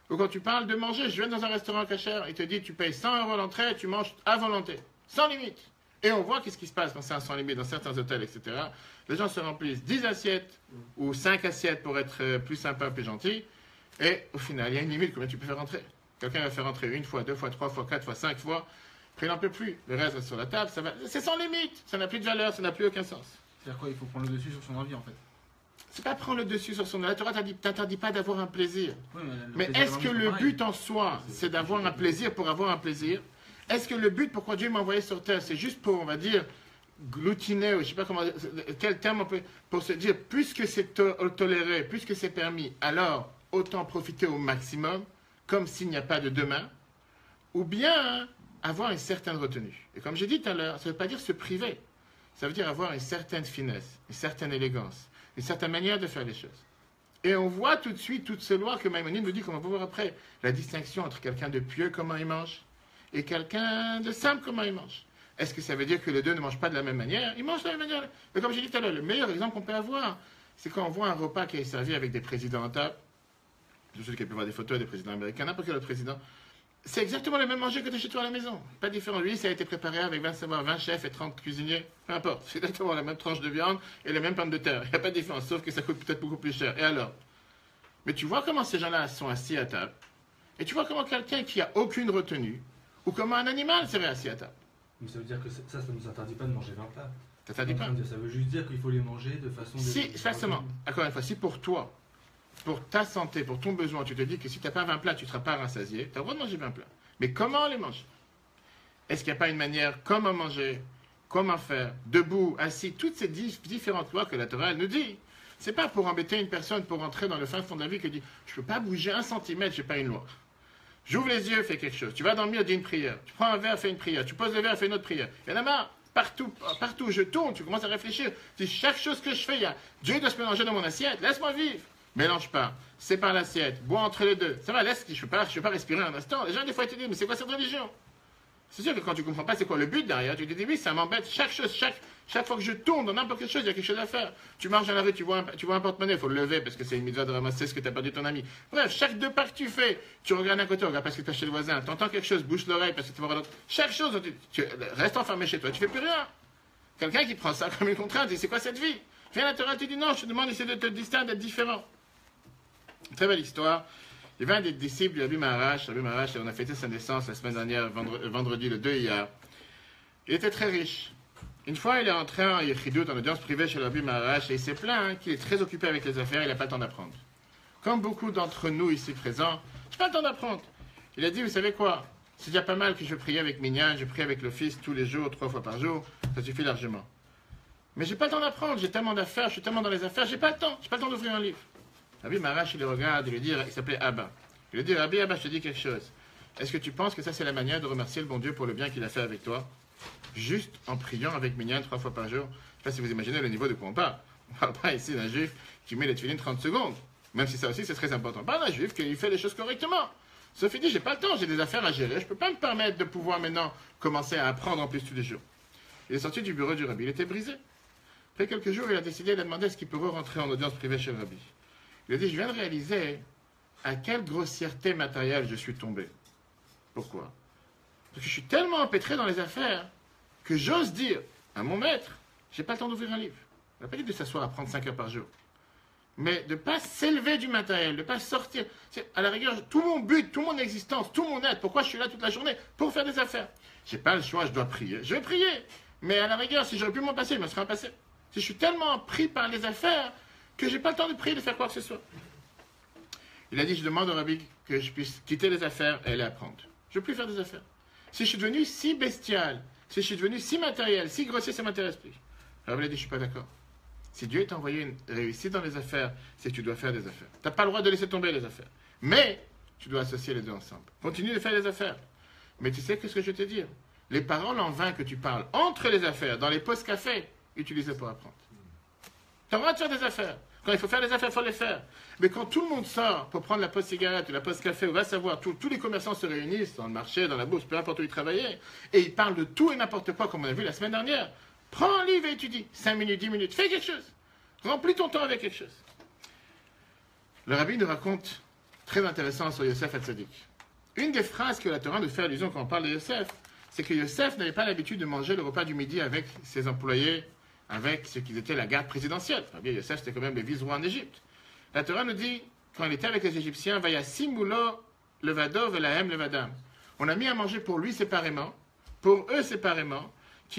Ou quand tu parles de manger, je viens dans un restaurant cachère, il te dit, tu payes 100 € l'entrée, tu manges à volonté, sans limite. Et on voit qu'est-ce qui se passe quand c'est un sans limite dans certains hôtels, etc. Les gens se remplissent 10 assiettes ou 5 assiettes pour être plus sympa, plus gentil. Et au final, il y a une limite, combien tu peux faire rentrer. Quelqu'un va faire rentrer 1 fois, 2 fois, 3 fois, 4 fois, 5 fois. Après, il n'en peut plus. Le reste reste sur la table. C'est sans limite. Ça n'a plus de valeur, ça n'a plus aucun sens. C'est-à-dire quoi? Il faut prendre le dessus sur son envie en fait. C'est pas prendre le dessus sur son... La Torah t'interdit pas d'avoir un plaisir. Oui, Mais plaisir est-ce de que manger, le pareil. but en soi, c'est d'avoir un plaisir pour avoir un plaisir? Est-ce que le but pourquoi Dieu m'a envoyé sur terre, c'est juste pour, on va dire, glutiner, ou je sais pas comment, quel terme on peut, pour se dire, puisque c'est toléré, puisque c'est permis, alors autant profiter au maximum, comme s'il n'y a pas de demain, ou bien avoir une certaine retenue. Et comme j'ai dit tout à l'heure, ça ne veut pas dire se priver, ça veut dire avoir une certaine finesse, une certaine élégance, une certaine manière de faire les choses. Et on voit tout de suite toute ce loi que Maïmonide nous dit, comme on va voir après, la distinction entre quelqu'un de pieux, comment il mange, et quelqu'un de simple, comment il mange. Est-ce que ça veut dire que les deux ne mangent pas de la même manière? Ils mangent de la même manière. Mais comme j'ai dit tout à l'heure, le meilleur exemple qu'on peut avoir, c'est quand on voit un repas qui est servi avec des présidents en table. Je sais qu'il peut voir des photos des présidents américains, n'importe quel autre président. C'est exactement le même manger que tu as chez toi à la maison. Pas différent. Lui, ça a été préparé avec 20 chefs et 30 cuisiniers. Peu importe. C'est exactement la même tranche de viande et les mêmes pommes de terre. Il n'y a pas de différence, sauf que ça coûte peut-être beaucoup plus cher. Et alors? Mais tu vois comment ces gens-là sont assis à table. Et tu vois comment quelqu'un qui a aucune retenue, ou comment un animal serait assis à table. Mais ça veut dire que ça ne nous interdit pas de manger 20 plats. Ça t'interdit pas. Ça veut juste dire qu'il faut les manger de façon... Si, forcément, encore une fois, si pour toi, pour ta santé, pour ton besoin, tu te dis que si tu n'as pas 20 plats, tu ne seras pas rassasié, tu as le droit de manger 20 plats. Mais comment les manger? Est-ce qu'il n'y a pas une manière, comment manger, comment faire, debout, assis, toutes ces différentes lois que la Torah elle nous dit. C'est pas pour embêter une personne, pour rentrer dans le fin fond de la vie, que dit, je ne peux pas bouger 1 centimètre, je n'ai pas une loi. J'ouvre les yeux, fais quelque chose. Tu vas dormir, dis une prière. Tu prends un verre, fais une prière. Tu poses le verre, fais une autre prière. Il y en a marre. Partout où je tourne, tu commences à réfléchir. Tu dis, chaque chose que je fais, il y a Dieu doit se mélanger dans mon assiette. Laisse-moi vivre. Mélange pas. Sépare l'assiette. Bois entre les deux. Ça va, laisse. Je ne peux pas respirer un instant. Les gens, des fois, ils te disent, mais c'est quoi cette religion? C'est sûr que quand tu ne comprends pas c'est quoi le but derrière, tu te dis, oui, ça m'embête. Chaque chose, chaque fois que je tourne dans n'importe quelle chose, il y a quelque chose à faire. Tu marches dans la rue, tu vois un porte-monnaie, il faut le lever parce que c'est une mitzvah de ramasser ce que tu as perdu de ton ami. Bref, chaque 2 pas que tu fais, tu regardes un côté, regarde parce que tu as chez le voisin, tu entends quelque chose, bouge l'oreille parce que tu vas voir l'autre. Chaque chose, tu restes enfermé chez toi, tu fais plus rien. Quelqu'un qui prend ça comme une contrainte, dit, c'est quoi cette vie? Viens à la Torah, tu dis non, je te demande d'essayer de te distinguer, d'être différent. Très belle histoire. Il y avait un des disciples du Rabbi Maharash. Rabbi Maharash, on a fêté sa naissance la semaine dernière, vendredi le 2 hier. Il était très riche. Une fois, il est entré en Yechidut, en audience privée chez le Rabbi Maharash, et il s'est plaint qu'il est très occupé avec les affaires, il n'a pas le temps d'apprendre. Comme beaucoup d'entre nous ici présents, je n'ai pas le temps d'apprendre. Il a dit, vous savez quoi? C'est déjà pas mal que je prie avec Minyan, je prie avec le Fils tous les jours, 3 fois par jour, ça suffit largement. Mais j'ai pas le temps d'apprendre, j'ai tellement d'affaires, je suis tellement dans les affaires, j'ai pas le temps d'ouvrir un livre. Rabbi Maharash, il le regarde, il lui dit, il s'appelait Abba. Il lui dit, Rabbi Abba, je te dis quelque chose. Est-ce que tu penses que ça c'est la manière de remercier le bon Dieu pour le bien qu'il a fait avec toi? Juste en priant avec Minyan 3 fois par jour. Je ne sais pas si vous imaginez le niveau de quoi on parle. On ne parle pas ici d'un juif qui met les tefilines 30 secondes. Même si ça aussi c'est très important. On parle d'un juif qui fait les choses correctement. Sauf il dit, j'ai pas le temps, j'ai des affaires à gérer, je peux pas me permettre de pouvoir maintenant commencer à apprendre en plus tous les jours. Il est sorti du bureau du rabbi, il était brisé. Après quelques jours, il a décidé de demander est-ce qu'il pourrait rentrer en audience privée chez le rabbi. Il a dit, je viens de réaliser à quelle grossièreté matérielle je suis tombé. Pourquoi? Parce que je suis tellement empêtré dans les affaires que j'ose dire à mon maître, j'ai pas le temps d'ouvrir un livre. Il n'a pas dit de s'asseoir à prendre 5 heures par jour. Mais de ne pas s'élever du matériel, de ne pas sortir. C'est, à la rigueur, tout mon but, toute mon existence, tout mon être, pourquoi je suis là toute la journée? Pour faire des affaires. J'ai pas le choix, je dois prier. Je vais prier. Mais à la rigueur, si j'aurais pu m'en passer, je me serais en passé. Si je suis tellement pris par les affaires que j'ai pas le temps de prier, de faire quoi que ce soit. Il a dit, je demande au rabbi que je puisse quitter les affaires et aller apprendre. Je ne veux plus faire des affaires. Si je suis devenu si bestial, si je suis devenu si matériel, si grossier, ça ne m'intéresse plus. Le rabbi a dit, je ne suis pas d'accord. Si Dieu t'a envoyé une réussite dans les affaires, c'est que tu dois faire des affaires. Tu n'as pas le droit de laisser tomber les affaires. Mais tu dois associer les deux ensemble. Continue de faire les affaires. Mais tu sais ce que je vais te dire? Les paroles en vain que tu parles entre les affaires, dans les postes cafés, utilisez pour apprendre. Tu as le droit de faire des affaires. Quand il faut faire des affaires, il faut les faire. Mais quand tout le monde sort pour prendre la pause cigarette ou la pause café, on va savoir, tous les commerçants se réunissent dans le marché, dans la bourse, peu importe où ils travaillaient, et ils parlent de tout et n'importe quoi, comme on a vu la semaine dernière. Prends un livre et étudie. 5 minutes, 10 minutes, fais quelque chose. Remplis ton temps avec quelque chose. Le rabbi nous raconte, très intéressant sur Yosef Hatzadik. Une des phrases que la Torah nous fait allusion quand on parle de Yosef, c'est que Yosef n'avait pas l'habitude de manger le repas du midi avec ses employés, avec ce qui était la garde présidentielle. Enfin, bien, Yosef, c'était quand même le vice-roi en Égypte. La Torah nous dit, quand il était avec les Égyptiens, Vaya simulo levado velahem levadam. On a mis à manger pour lui séparément, pour eux séparément, parce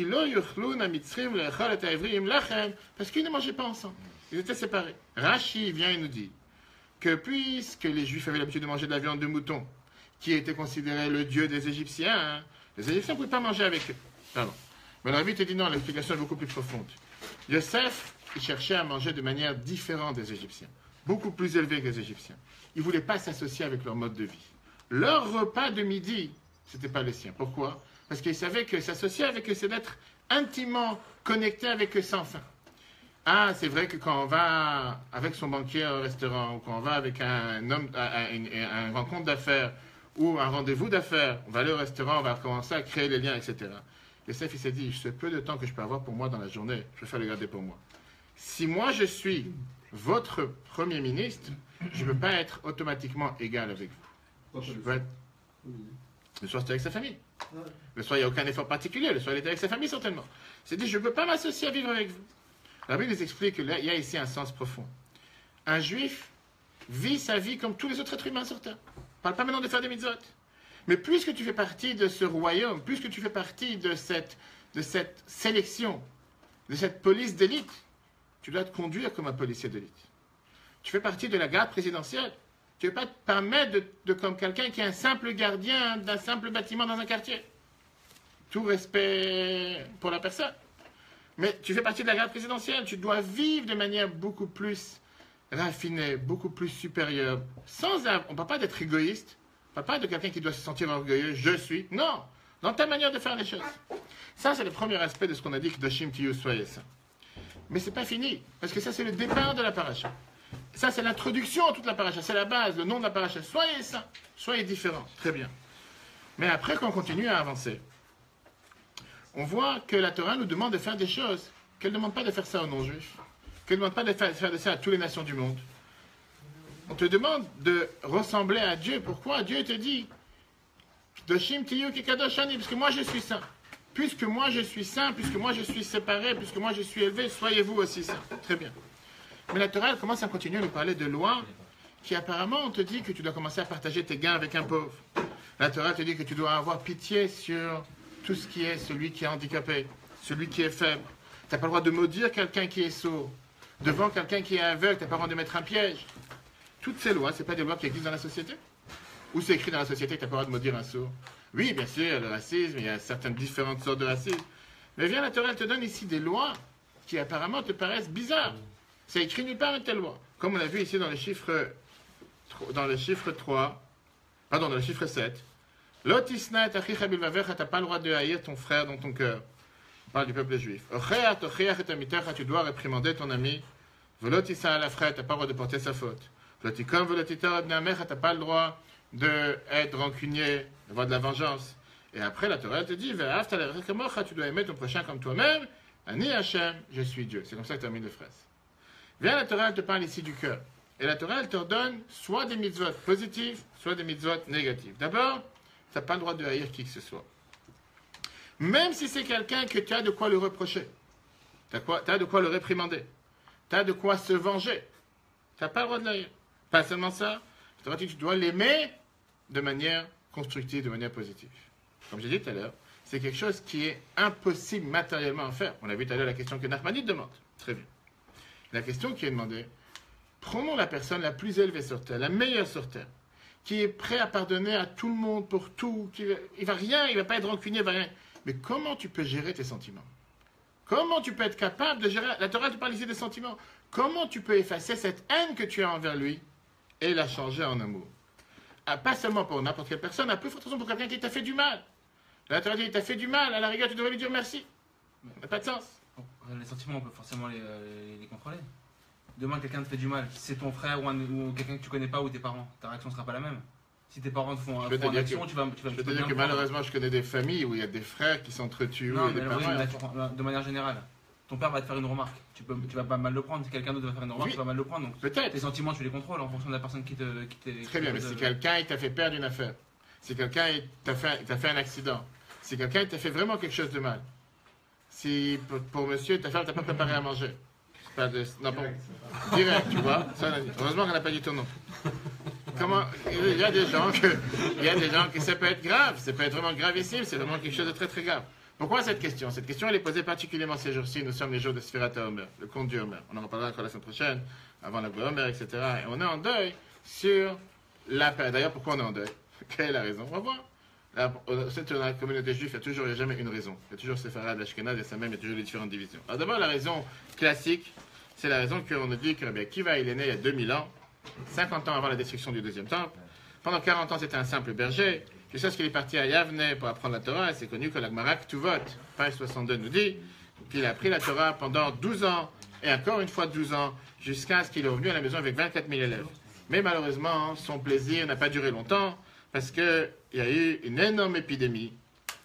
qu'ils ne mangeaient pas ensemble. Ils étaient séparés. Rashi vient et nous dit que puisque les Juifs avaient l'habitude de manger de la viande de mouton, qui était considéré le dieu des Égyptiens, les Égyptiens ne pouvaient pas manger avec eux. Pardon. Mais le rabbi te dit non, l'explication est beaucoup plus profonde. Yosef, il cherchait à manger de manière différente des Égyptiens, beaucoup plus élevée que les Égyptiens. Il ne voulait pas s'associer avec leur mode de vie. Leur repas de midi, ce n'était pas le sien. Pourquoi? Parce qu'il savait que s'associer avec eux, c'est d'être intimement connecté avec eux sans fin. Ah, c'est vrai que quand on va avec son banquier au restaurant, ou quand on va avec un homme à une rencontre d'affaires, ou un rendez-vous d'affaires, on va aller au restaurant, on va commencer à créer les liens, etc. Yosef, il s'est dit, ce peu de temps que je peux avoir pour moi dans la journée, je vais faire le garder pour moi. Si moi je suis votre Premier ministre, je ne peux pas être automatiquement égal avec vous. Je peux être... Le soir, c'était avec sa famille. Le soir, il n'y a aucun effort particulier. Le soir, il était avec sa famille, certainement. Il s'est dit, je ne peux pas m'associer à vivre avec vous. La Bible nous explique qu'il y a ici un sens profond. Un juif vit sa vie comme tous les autres êtres humains sur terre. On ne parle pas maintenant de faire des mitzvot. Mais puisque tu fais partie de ce royaume, puisque tu fais partie de cette sélection, de cette police d'élite, tu dois te conduire comme un policier d'élite. Tu fais partie de la garde présidentielle. Tu ne veux pas te permettre de comme quelqu'un qui est un simple gardien d'un simple bâtiment dans un quartier. Tout respect pour la personne. Mais tu fais partie de la garde présidentielle. Tu dois vivre de manière beaucoup plus raffinée, beaucoup plus supérieure. On ne parle pas d'être égoïste. On ne parle pas de quelqu'un qui doit se sentir orgueilleux. Je suis. Non. Dans ta manière de faire les choses. Ça, c'est le premier aspect de ce qu'on a dit que Doshim Tiyu, soyez saint. Mais ce n'est pas fini. Parce que ça, c'est le départ de la paracha. Ça, c'est l'introduction à toute la paracha. C'est la base, le nom de la paracha. Soyez saints, soyez différents. Très bien. Mais après, quand on continue à avancer, on voit que la Torah nous demande de faire des choses qu'elle ne demande pas de faire ça aux non-juifs, qu'elle ne demande pas de faire ça à toutes les nations du monde. On te demande de ressembler à Dieu. Pourquoi? Dieu te dit Doshim Tiyu Kikadoshani, puisque moi je suis saint. Puisque moi je suis saint, puisque moi je suis séparé, puisque moi je suis élevé, soyez vous aussi saints. Très bien. Mais la Torah, elle commence à continuer à nous parler de lois qui apparemment, on te dit que tu dois commencer à partager tes gains avec un pauvre. La Torah te dit que tu dois avoir pitié sur tout ce qui est celui qui est handicapé, celui qui est faible. Tu n'as pas le droit de maudire quelqu'un qui est sourd. Devant quelqu'un qui est aveugle, tu n'as pas le droit de mettre un piège. Toutes ces lois, ce n'est pas des lois qui existent dans la société? Ou c'est écrit dans la société que tu n'as pas le droit de maudire un sourd? Oui, bien sûr, le racisme, il y a certaines différentes sortes de racisme. Mais viens, la Torah, elle te donne ici des lois qui apparemment te paraissent bizarres. C'est écrit nulle part une telle loi. Comme on l'a vu ici dans le chiffre 3, pardon, dans le chiffre 7. Lotisna et achicha bilvavecha, t'as pas le droit de haïr ton frère dans ton cœur. On parle du peuple juif. Ocheat, ocheach et amitecha, tu dois réprimander ton ami. Velotissa à la frère, t'as pas le droit de porter sa faute. Velotikom, velotitar abnamecha, t'as pas le droit d'être rancunier, d'avoir de la vengeance. Et après, la Torah te dit, tu dois aimer ton prochain comme toi-même. Ani Hachem, je suis Dieu. C'est comme ça que termine le phrase. Viens, la Torah, elle te parle ici du cœur. Et la Torah, elle te donne soit des mitzvot positifs, soit des mitzvot négatifs. D'abord, tu n'as pas le droit de haïr qui que ce soit. Même si c'est quelqu'un que tu as de quoi le reprocher. Tu as de quoi le réprimander. Tu as de quoi se venger. Tu n'as pas le droit de l'haïr. Pas seulement ça, la Torah dit que tu dois l'aimer de manière constructive, de manière positive. Comme j'ai dit tout à l'heure, c'est quelque chose qui est impossible matériellement à faire. On a vu tout à l'heure la question que Nachmanide demande. Très bien. La question qui est demandée, prenons la personne la plus élevée sur terre, la meilleure sur terre, qui est prêt à pardonner à tout le monde pour tout, il va rien, il va pas être rancunier, il va rien. Mais comment tu peux gérer tes sentiments? Comment tu peux être capable de gérer... La Torah te parle ici des sentiments. Comment tu peux effacer cette haine que tu as envers lui et la changer en amour? Pas seulement pour n'importe quelle personne, à plus forte raison pour quelqu'un qui t'a fait du mal. La Torah dit, il t'a fait du mal, à la rigueur, tu devrais lui dire merci. Ça n'a pas de sens. Bon, les sentiments, on peut forcément les contrôler. Demain, quelqu'un te fait du mal, si c'est ton frère ou quelqu'un que tu connais pas ou tes parents, ta réaction ne sera pas la même. Si tes parents te font une action, tu vas Je peux te dire que malheureusement, je connais des familles où il y a des frères qui s'entretuent. Non, et des parents. de manière générale. Ton père va te faire une remarque, tu vas pas mal le prendre. Si quelqu'un d'autre va faire une remarque, Oui. tu vas mal le prendre. Donc Peut-être. tes sentiments, tu les contrôles en fonction de la personne qui t'est. Très bien, mais si quelqu'un il t'a fait perdre une affaire, si quelqu'un il t'a fait un accident, si quelqu'un il t'a fait vraiment quelque chose de mal, si pour monsieur, ta femme t'a pas préparé à manger, c'est pas de, non, bon, direct, tu vois, ça, heureusement qu'on n'a pas dit ton nom. Comment, il y a des gens que ça peut être grave, ça peut être vraiment gravissime, c'est vraiment quelque chose de très très grave. Pourquoi cette question? Cette question, elle est posée particulièrement ces jours-ci. Nous sommes les jours de Sfirat HaOmer, le conte du Homer. On en reparlera encore la semaine prochaine, avant la Homer, etc. Et on est en deuil sur la paix. D'ailleurs, pourquoi on est en deuil? Quelle est la raison? On va voir. Dans la communauté juive, il n'y a jamais une raison. Il y a toujours Sepharad, Ashkenaz, et ça même, il y a toujours les différentes divisions. Alors d'abord, la raison classique, c'est la raison qu'on nous dit que Rabbi Akiva, il est né il y a 2000 ans, 50 ans avant la destruction du deuxième temple. Pendant 40 ans, c'était un simple berger. Jusqu'à ce qu'il est parti à Yavne pour apprendre la Torah, et c'est connu que la Gemara Ktuvot, page 62, nous dit qu'il a appris la Torah pendant 12 ans, et encore une fois 12 ans, jusqu'à ce qu'il est revenu à la maison avec 24 000 élèves. Mais malheureusement, son plaisir n'a pas duré longtemps, parce qu'il y a eu une énorme épidémie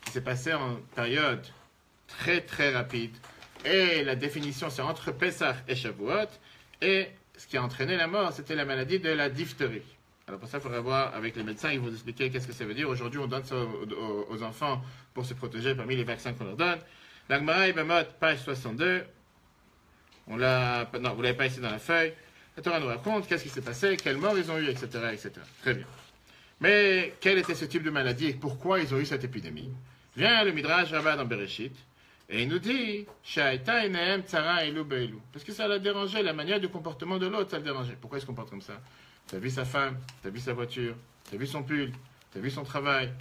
qui s'est passée en période très très rapide, et la définition c'est entre Pessah et Shavuot, et ce qui a entraîné la mort, c'était la maladie de la diphtérie. Alors pour ça, il faudrait voir avec les médecins, ils vont vous expliquer qu'est-ce que ça veut dire. Aujourd'hui, on donne ça aux enfants pour se protéger parmi les vaccins qu'on leur donne. La Gemara Ibamot, page 62. Non, vous ne l'avez pas ici dans la feuille. La Torah nous raconte qu'est-ce qui s'est passé, quelle mort ils ont eu, etc., etc. Très bien. Mais quel était ce type de maladie et pourquoi ils ont eu cette épidémie? Vient le Midrash Rabbah dans Bereshit et il nous dit Sha'aita enehem tzara elu be'elu. Parce que ça l'a dérangé, la manière du comportement de l'autre, ça le dérangeait. Pourquoi il se comporte comme ça? T'as vu sa femme, t'as vu sa voiture, t'as vu son pull, t'as vu son travail,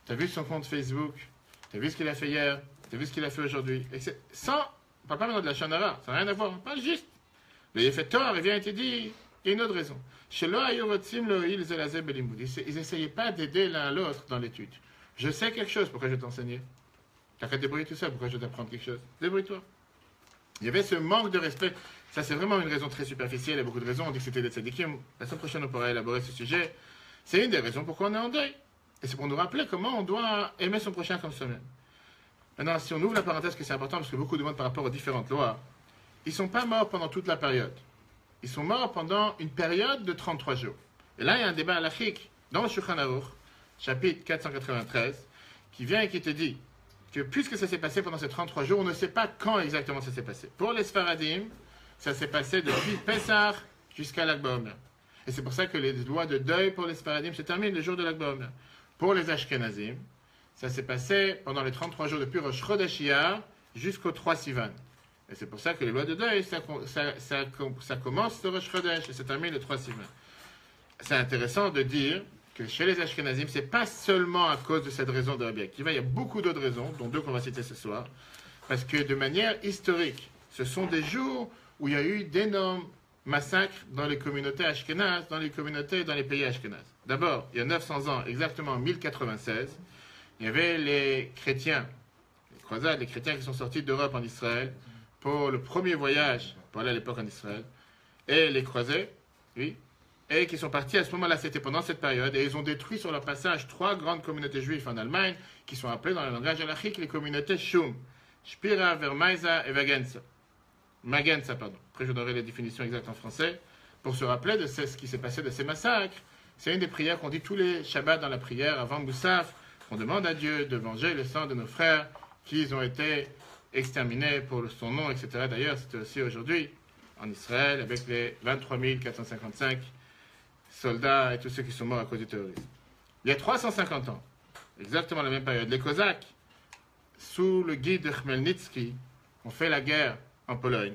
t'as vu son compte Facebook, t'as vu ce qu'il a fait hier, t'as vu ce qu'il a fait aujourd'hui. Sans, on parle pas maintenant de la chanara, ça n'a rien à voir, pas juste. Le Yefetor, il vient et te dit, il y a une autre raison. Ils n'essayaient pas d'aider l'un l'autre dans l'étude. Je sais quelque chose, pourquoi je vais t'enseigner? T'as qu'à te débrouiller tout seul, pourquoi je vais t'apprendre quelque chose? Débrouille-toi. Il y avait ce manque de respect. Ça, c'est vraiment une raison très superficielle. Il y a beaucoup de raisons. On dit que c'était des tzadikim. La semaine prochaine, on pourra élaborer ce sujet. C'est une des raisons pourquoi on est en deuil. Et c'est pour nous rappeler comment on doit aimer son prochain comme soi-même. Maintenant, si on ouvre la parenthèse, que c'est important, parce que beaucoup demandent par rapport aux différentes lois, ils ne sont pas morts pendant toute la période. Ils sont morts pendant une période de 33 jours. Et là, il y a un débat halachique dans le Shulchan Aruch, chapitre 493, qui vient et qui te dit que puisque ça s'est passé pendant ces 33 jours, on ne sait pas quand exactement ça s'est passé. Pour les Sfaradim, ça s'est passé depuis Pessah jusqu'à l'Ag BaOmer. Et c'est pour ça que les lois de deuil pour les Sfaradim se terminent le jour de l'Ag BaOmer. Pour les Ashkenazim, ça s'est passé pendant les 33 jours depuis Rosh Chodesh Iyar jusqu'au 3 Sivan. Et c'est pour ça que les lois de deuil, ça commence le Rosh Chodesh et ça termine le 3 Sivan. C'est intéressant de dire que chez les Ashkenazim, ce n'est pas seulement à cause de cette raison de Rabbi Akiva, il y a beaucoup d'autres raisons, dont deux qu'on va citer ce soir, parce que de manière historique, ce sont des jours où il y a eu d'énormes massacres dans les communautés ashkénazes, dans les pays ashkénazes. D'abord, il y a 900 ans, exactement en 1096, il y avait les chrétiens, les croisades, les chrétiens qui sont sortis d'Europe en Israël pour le premier voyage pour aller à l'époque en Israël, et les croisés, oui, et qui sont partis à ce moment-là, c'était pendant cette période, et ils ont détruit sur leur passage 3 grandes communautés juives en Allemagne, qui sont appelées dans le langage halachique les communautés Shum, Spira, Vermaisa et Magenza, pardon. Après, je donnerai les définitions exactes en français. Pour se rappeler de ce qui s'est passé de ces massacres, c'est une des prières qu'on dit tous les Shabbats dans la prière avant Moussaf, qu'on demande à Dieu de venger le sang de nos frères qui ont été exterminés pour son nom, etc. D'ailleurs, c'était aussi aujourd'hui en Israël avec les 23 455 soldats et tous ceux qui sont morts à cause du terrorisme. Il y a 350 ans, exactement la même période, les Cosaques, sous le guide de Khmelnytsky, ont fait la guerre en Pologne.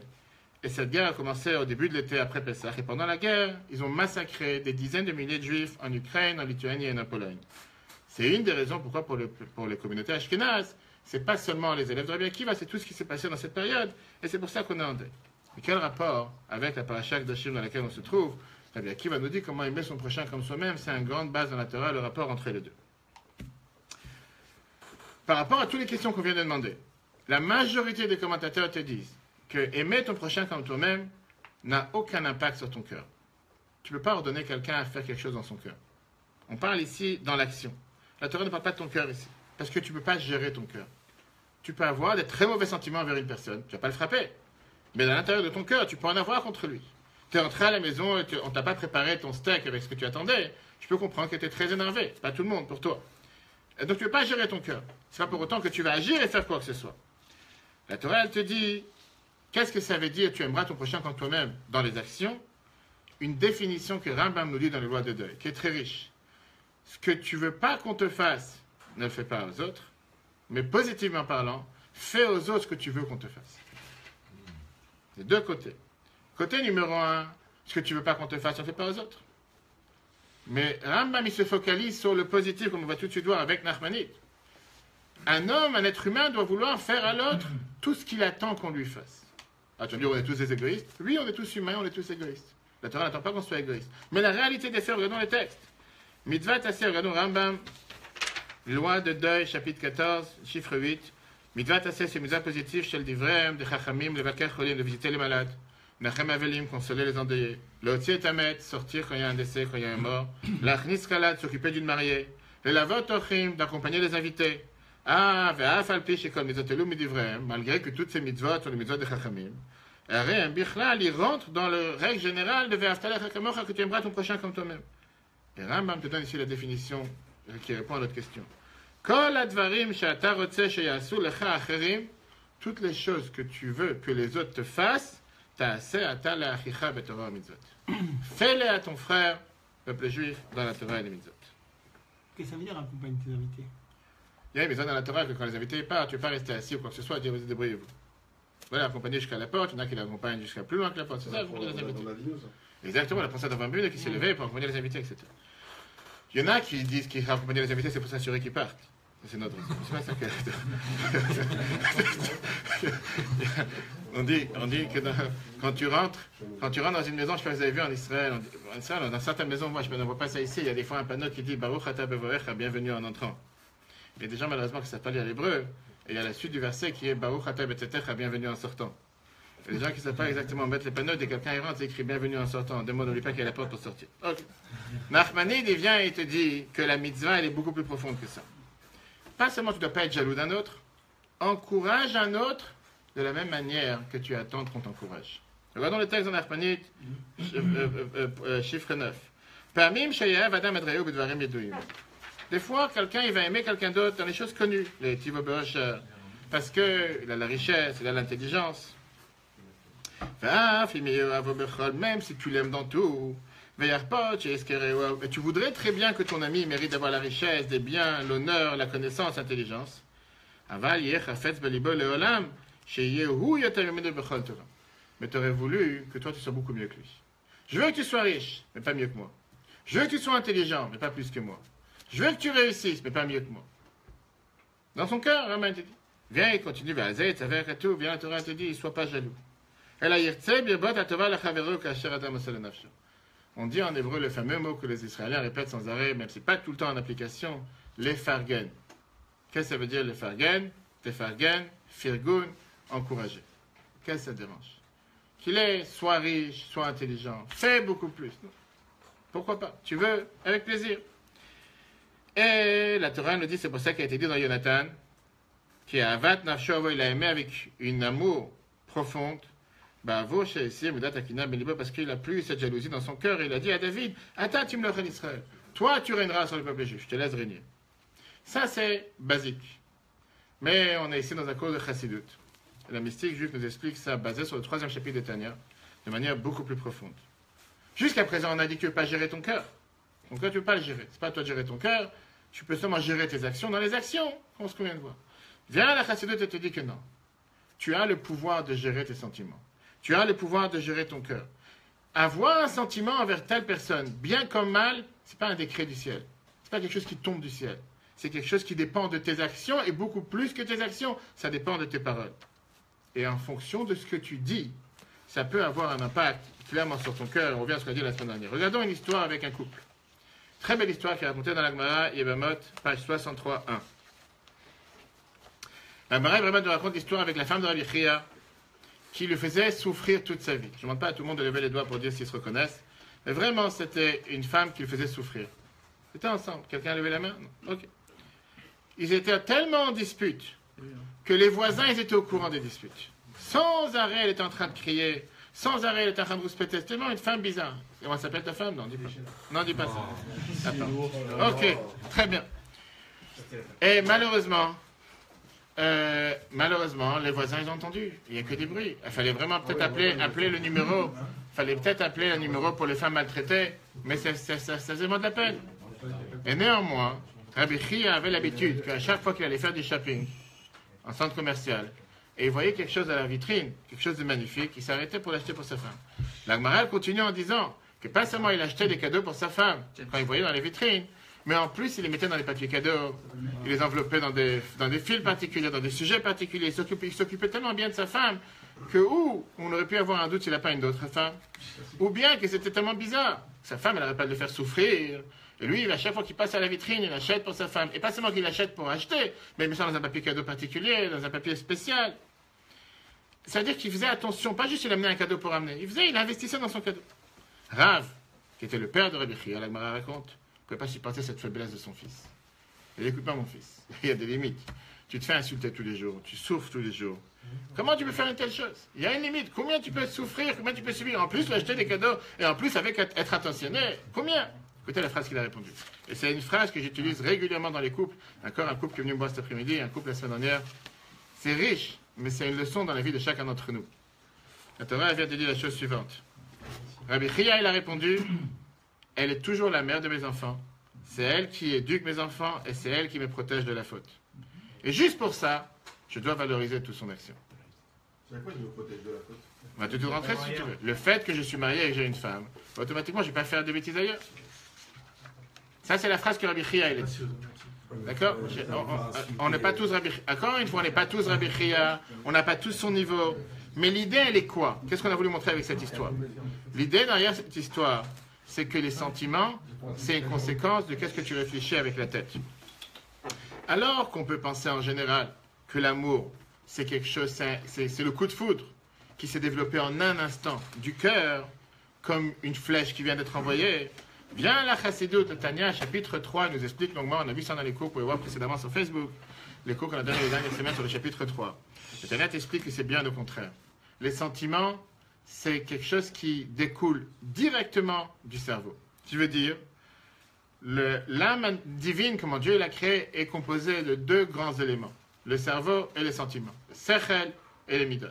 Et cette guerre a commencé au début de l'été après Pessah. Et pendant la guerre, ils ont massacré des dizaines de milliers de juifs en Ukraine, en Lituanie et en Pologne. C'est une des raisons pourquoi pour les communautés ashkénazes, c'est pas seulement les élèves de Rabbi Akiva, c'est tout ce qui s'est passé dans cette période. Et c'est pour ça qu'on est en deuil. Et quel rapport avec la paracha d'Hashim dans laquelle on se trouve? Rabbi Akiva nous dit comment aimer son prochain comme soi-même. C'est une grande base dans la Torah, le rapport entre les deux. Par rapport à toutes les questions qu'on vient de demander, la majorité des commentateurs te disent que aimer ton prochain comme toi-même n'a aucun impact sur ton cœur. Tu ne peux pas ordonner quelqu'un à faire quelque chose dans son cœur. On parle ici dans l'action. La Torah ne parle pas de ton cœur ici, parce que tu ne peux pas gérer ton cœur. Tu peux avoir des très mauvais sentiments envers une personne, tu ne vas pas le frapper. Mais à l'intérieur de ton cœur, tu peux en avoir contre lui. Tu es entré à la maison et on ne t'a pas préparé ton steak avec ce que tu attendais. Je peux comprendre que tu es très énervé. Pas tout le monde, pour toi. Et donc tu ne peux pas gérer ton cœur. Ce n'est pas pour autant que tu vas agir et faire quoi que ce soit. La Torah, elle te dit, qu'est-ce que ça veut dire tu aimeras ton prochain comme toi-même dans les actions? Une définition que Rambam nous dit dans les lois de deuil, qui est très riche. Ce que tu ne veux pas qu'on te fasse, ne le fais pas aux autres. Mais positivement parlant, fais aux autres ce que tu veux qu'on te fasse. C'est deux côtés. Côté numéro 1, ce que tu ne veux pas qu'on te fasse, ne le fais pas aux autres. Mais Rambam, il se focalise sur le positif, comme on va tout de suite voir avec Nachmanide. Un homme, un être humain, doit vouloir faire à l'autre tout ce qu'il attend qu'on lui fasse. Ah, tu vas dire, on est tous des égoïstes. Oui, on est tous humains, on est tous égoïstes. La Torah n'attend pas qu'on soit égoïste. Mais la réalité des faits, regardons les textes. Mitzvah Tassé, regardons Rambam, loi de deuil, chapitre 14, chiffre 8. Mitzvah Tassé, c'est mitzvah positif, chez le divrem, de chachamim, le vaker cholim, de visiter les malades. Nachem avelim, consoler les endeuillés. L'oti et tamet, sortir quand il y a un décès, quand il y a un mort. L'achnis kalad, s'occuper d'une mariée. Le lavot ochim, d'accompagner les invités. Ah, ve'af al pi shekol mitzvotelu midivrem, malgré que toutes ces mitzvot sont les mitzvot de chachamim. Un bichlal, il rentre dans le règle générale de ve'aftalech hakamocha, que tu aimeras ton prochain comme toi-même. Et Rambam te donne ici la définition qui répond à notre question. Kol advarim she'ata rotze she'yasu lecha acherim, toutes les choses que tu veux que les autres te fassent, ta'aseh ata le'achicha betorah mitzvot. Fais-les à ton frère, peuple juif, dans la Torah et les mitzvot. Qu'est-ce que ça veut dire accompagner tes invités? Il y a une maison dans la Torah que quand les invités partent, tu ne peux pas rester assis ou quoi que ce soit, dire vas-y, débrouillez-vous. Voilà, accompagner jusqu'à la porte, il y en a qui l'accompagnent jusqu'à plus loin que la porte, c'est ça, vous les invités. Exactement, la pensée d'avoir une qui s'est levée pour accompagner les invités, etc. Il y en a qui disent qu'ils accompagnent les invités, c'est pour s'assurer qu'ils partent. C'est notre raison. C'est pas ça que. on dit que quand tu rentres dans une maison, je sais pas si vous avez vu en Israël, dans certaines maisons, moi je ne vois pas ça ici, il y a des fois un panneau qui dit Baruch Ata Bevorecha, bienvenue en entrant. Il y a des gens malheureusement qui ne savent pas lire l'hébreu, et il y a la suite du verset qui est Baruch Ata Betetecha, bienvenue en sortant. Il y a des gens qui ne savent pas exactement mettre les panneaux, dès que quelqu'un rentre, c'est écrit bienvenue en sortant. Deux mots, n'oublie pas qu'il y a la porte pour sortir. Ok. Nachmanide, il vient et te dit que la mitzvah, elle est beaucoup plus profonde que ça. Pas seulement tu ne dois pas être jaloux d'un autre, encourage un autre de la même manière que tu attends qu'on t'encourage. Regardons le texte dans Nachmanide, chiffre 9. Parmim shayev adam adreu b'dvarim yeduim. Des fois, quelqu'un il va aimer quelqu'un d'autre dans les choses connues, les tivo be'osher, parce qu'il a la richesse, il a l'intelligence. Même si tu l'aimes dans tout, et tu voudrais très bien que ton ami mérite d'avoir la richesse, des biens, l'honneur, la connaissance, l'intelligence. Mais tu aurais voulu que toi tu sois beaucoup mieux que lui. Je veux que tu sois riche, mais pas mieux que moi. Je veux que tu sois intelligent, mais pas plus que moi. Je veux que tu réussisses, mais pas mieux que moi. Dans son cœur, Raman te dit, viens et continue, viens, la Torah te dit, sois pas jaloux. On dit en hébreu le fameux mot que les Israéliens répètent sans arrêt, même si ce n'est pas tout le temps en application, les fargen. Qu'est-ce que ça veut dire les fargen? Les fargen, firgun, encourager. Qu'est-ce que ça dérange? Qu'il est soit riche, soit intelligent, fais beaucoup plus. Pourquoi pas? Tu veux? Avec plaisir. Et la Torah nous dit, c'est pour ça qu'il a été dit dans Jonathan, qui a Avat Nafsho, il a aimé avec une amour profonde, parce qu'il a plus cette jalousie dans son cœur. Il a dit à David, attends, tu me le en Israël. Toi, tu régneras sur le peuple juif. Je te laisse régner. Ça, c'est basique. Mais on est ici dans un cours de Chassidut. La mystique juive nous explique ça, basé sur le 3e chapitre de Tanya, de manière beaucoup plus profonde. Jusqu'à présent, on a dit que tu ne veux pas gérer ton cœur. Donc là, tu ne veux pas le gérer. Ce n'est pas à toi de gérer ton cœur. Tu peux seulement gérer tes actions dans les actions, comme ce qu'on vient de voir. Viens à la Chassidut et te dit que non. Tu as le pouvoir de gérer tes sentiments. Tu as le pouvoir de gérer ton cœur. Avoir un sentiment envers telle personne, bien comme mal, ce n'est pas un décret du ciel. Ce n'est pas quelque chose qui tombe du ciel. C'est quelque chose qui dépend de tes actions et beaucoup plus que tes actions. Ça dépend de tes paroles. Et en fonction de ce que tu dis, ça peut avoir un impact clairement sur ton cœur. On revient à ce qu'on a dit la semaine dernière. Regardons une histoire avec un couple. Très belle histoire qui est racontée dans la Gemara, Yevamot, page 63.1. La Gemara vraiment nous raconte l'histoire avec la femme de Rabbi Chia, qui le faisait souffrir toute sa vie. Je ne demande pas à tout le monde de lever les doigts pour dire s'ils se reconnaissent, mais vraiment, c'était une femme qui le faisait souffrir. Ils étaient ensemble. Quelqu'un a levé la main? Non. Ok. Ils étaient tellement en dispute que les voisins, ils étaient au courant des disputes. Sans arrêt, elle était en train de crier. Sans arrêt, elle était en train de rouspéter. C'était tellement une femme bizarre. Comment s'appelle ta femme? Non, dis pas. Non, dis pas ça. Attends. Ok, très bien. Et malheureusement, les voisins, ils ont entendu. Il n'y a que des bruits. Il fallait vraiment peut-être appeler le numéro. Il fallait peut-être appeler le numéro pour les femmes maltraitées. Mais ça faisait vraiment de la peine. Et néanmoins, Rabbi Chia avait l'habitude qu'à chaque fois qu'il allait faire du shopping en centre commercial, et il voyait quelque chose à la vitrine, quelque chose de magnifique, il s'arrêtait pour l'acheter pour sa femme. La Gemara continue en disant que pas seulement il achetait des cadeaux pour sa femme, quand il voyait dans les vitrines, mais en plus il les mettait dans les papiers cadeaux, il les enveloppait dans des fils particuliers, dans des sujets particuliers, il s'occupait tellement bien de sa femme que ou on aurait pu avoir un doute s'il n'a pas une autre femme, ou bien que c'était tellement bizarre, sa femme elle n'arrête pas de le faire souffrir. Et lui, à chaque fois qu'il passe à la vitrine, il achète pour sa femme. Et pas seulement qu'il achète pour acheter, mais il met ça dans un papier cadeau particulier, dans un papier spécial. C'est-à-dire qu'il faisait attention, pas juste il amenait un cadeau pour amener, il investissait dans son cadeau. Rav, qui était le père de Rabbi Chia, la Gemara raconte, ne pouvait pas supporter cette faiblesse de son fils. Il dit, écoute pas mon fils, il y a des limites. Tu te fais insulter tous les jours, tu souffres tous les jours. Comment tu peux faire une telle chose? Il y a une limite. Combien tu peux souffrir, combien tu peux subir? En plus, acheter des cadeaux, et en plus avec être attentionné. Combien? Écoutez la phrase qu'il a répondu. Et c'est une phrase que j'utilise régulièrement dans les couples. Encore un couple qui est venu me voir cet après-midi, un couple la semaine dernière. C'est riche, mais c'est une leçon dans la vie de chacun d'entre nous. La Torah vient de dire la chose suivante. Rabbi Chia, il a répondu, elle est toujours la mère de mes enfants. C'est elle qui éduque mes enfants et c'est elle qui me protège de la faute. Et juste pour ça, je dois valoriser toute son action. C'est quoi qui nous protège de la faute? On va tout rentrer si tu veux. Le fait que je suis marié et que j'ai une femme, automatiquement, je ne vais pas faire de bêtises ailleurs. Ça, c'est la phrase que Rabbi Chia, il a dit. D'accord? On n'est pas tous Rabbi Chia. Encore une fois, on n'est pas tous Rabbi Chia, on n'a pas tous son niveau. Mais l'idée, elle est quoi? Qu'est-ce qu'on a voulu montrer avec cette histoire? L'idée derrière cette histoire, c'est que les sentiments, c'est une conséquence de qu'est-ce que tu réfléchis avec la tête. Alors qu'on peut penser en général que l'amour, c'est quelque chose, c'est le coup de foudre qui s'est développé en un instant du cœur, comme une flèche qui vient d'être envoyée. Viens la Chassidut de Tanya, chapitre 3, nous explique longuement, on a vu ça dans les cours, vous pouvez voir précédemment sur Facebook, les cours qu'on a donnés les dernières semaines sur le chapitre 3. Le Tanya t'explique que c'est bien au contraire. Les sentiments, c'est quelque chose qui découle directement du cerveau. Je veux dire, l'âme divine, comment Dieu l'a créée, est composée de deux grands éléments, le cerveau et les sentiments, le sechel et les midot.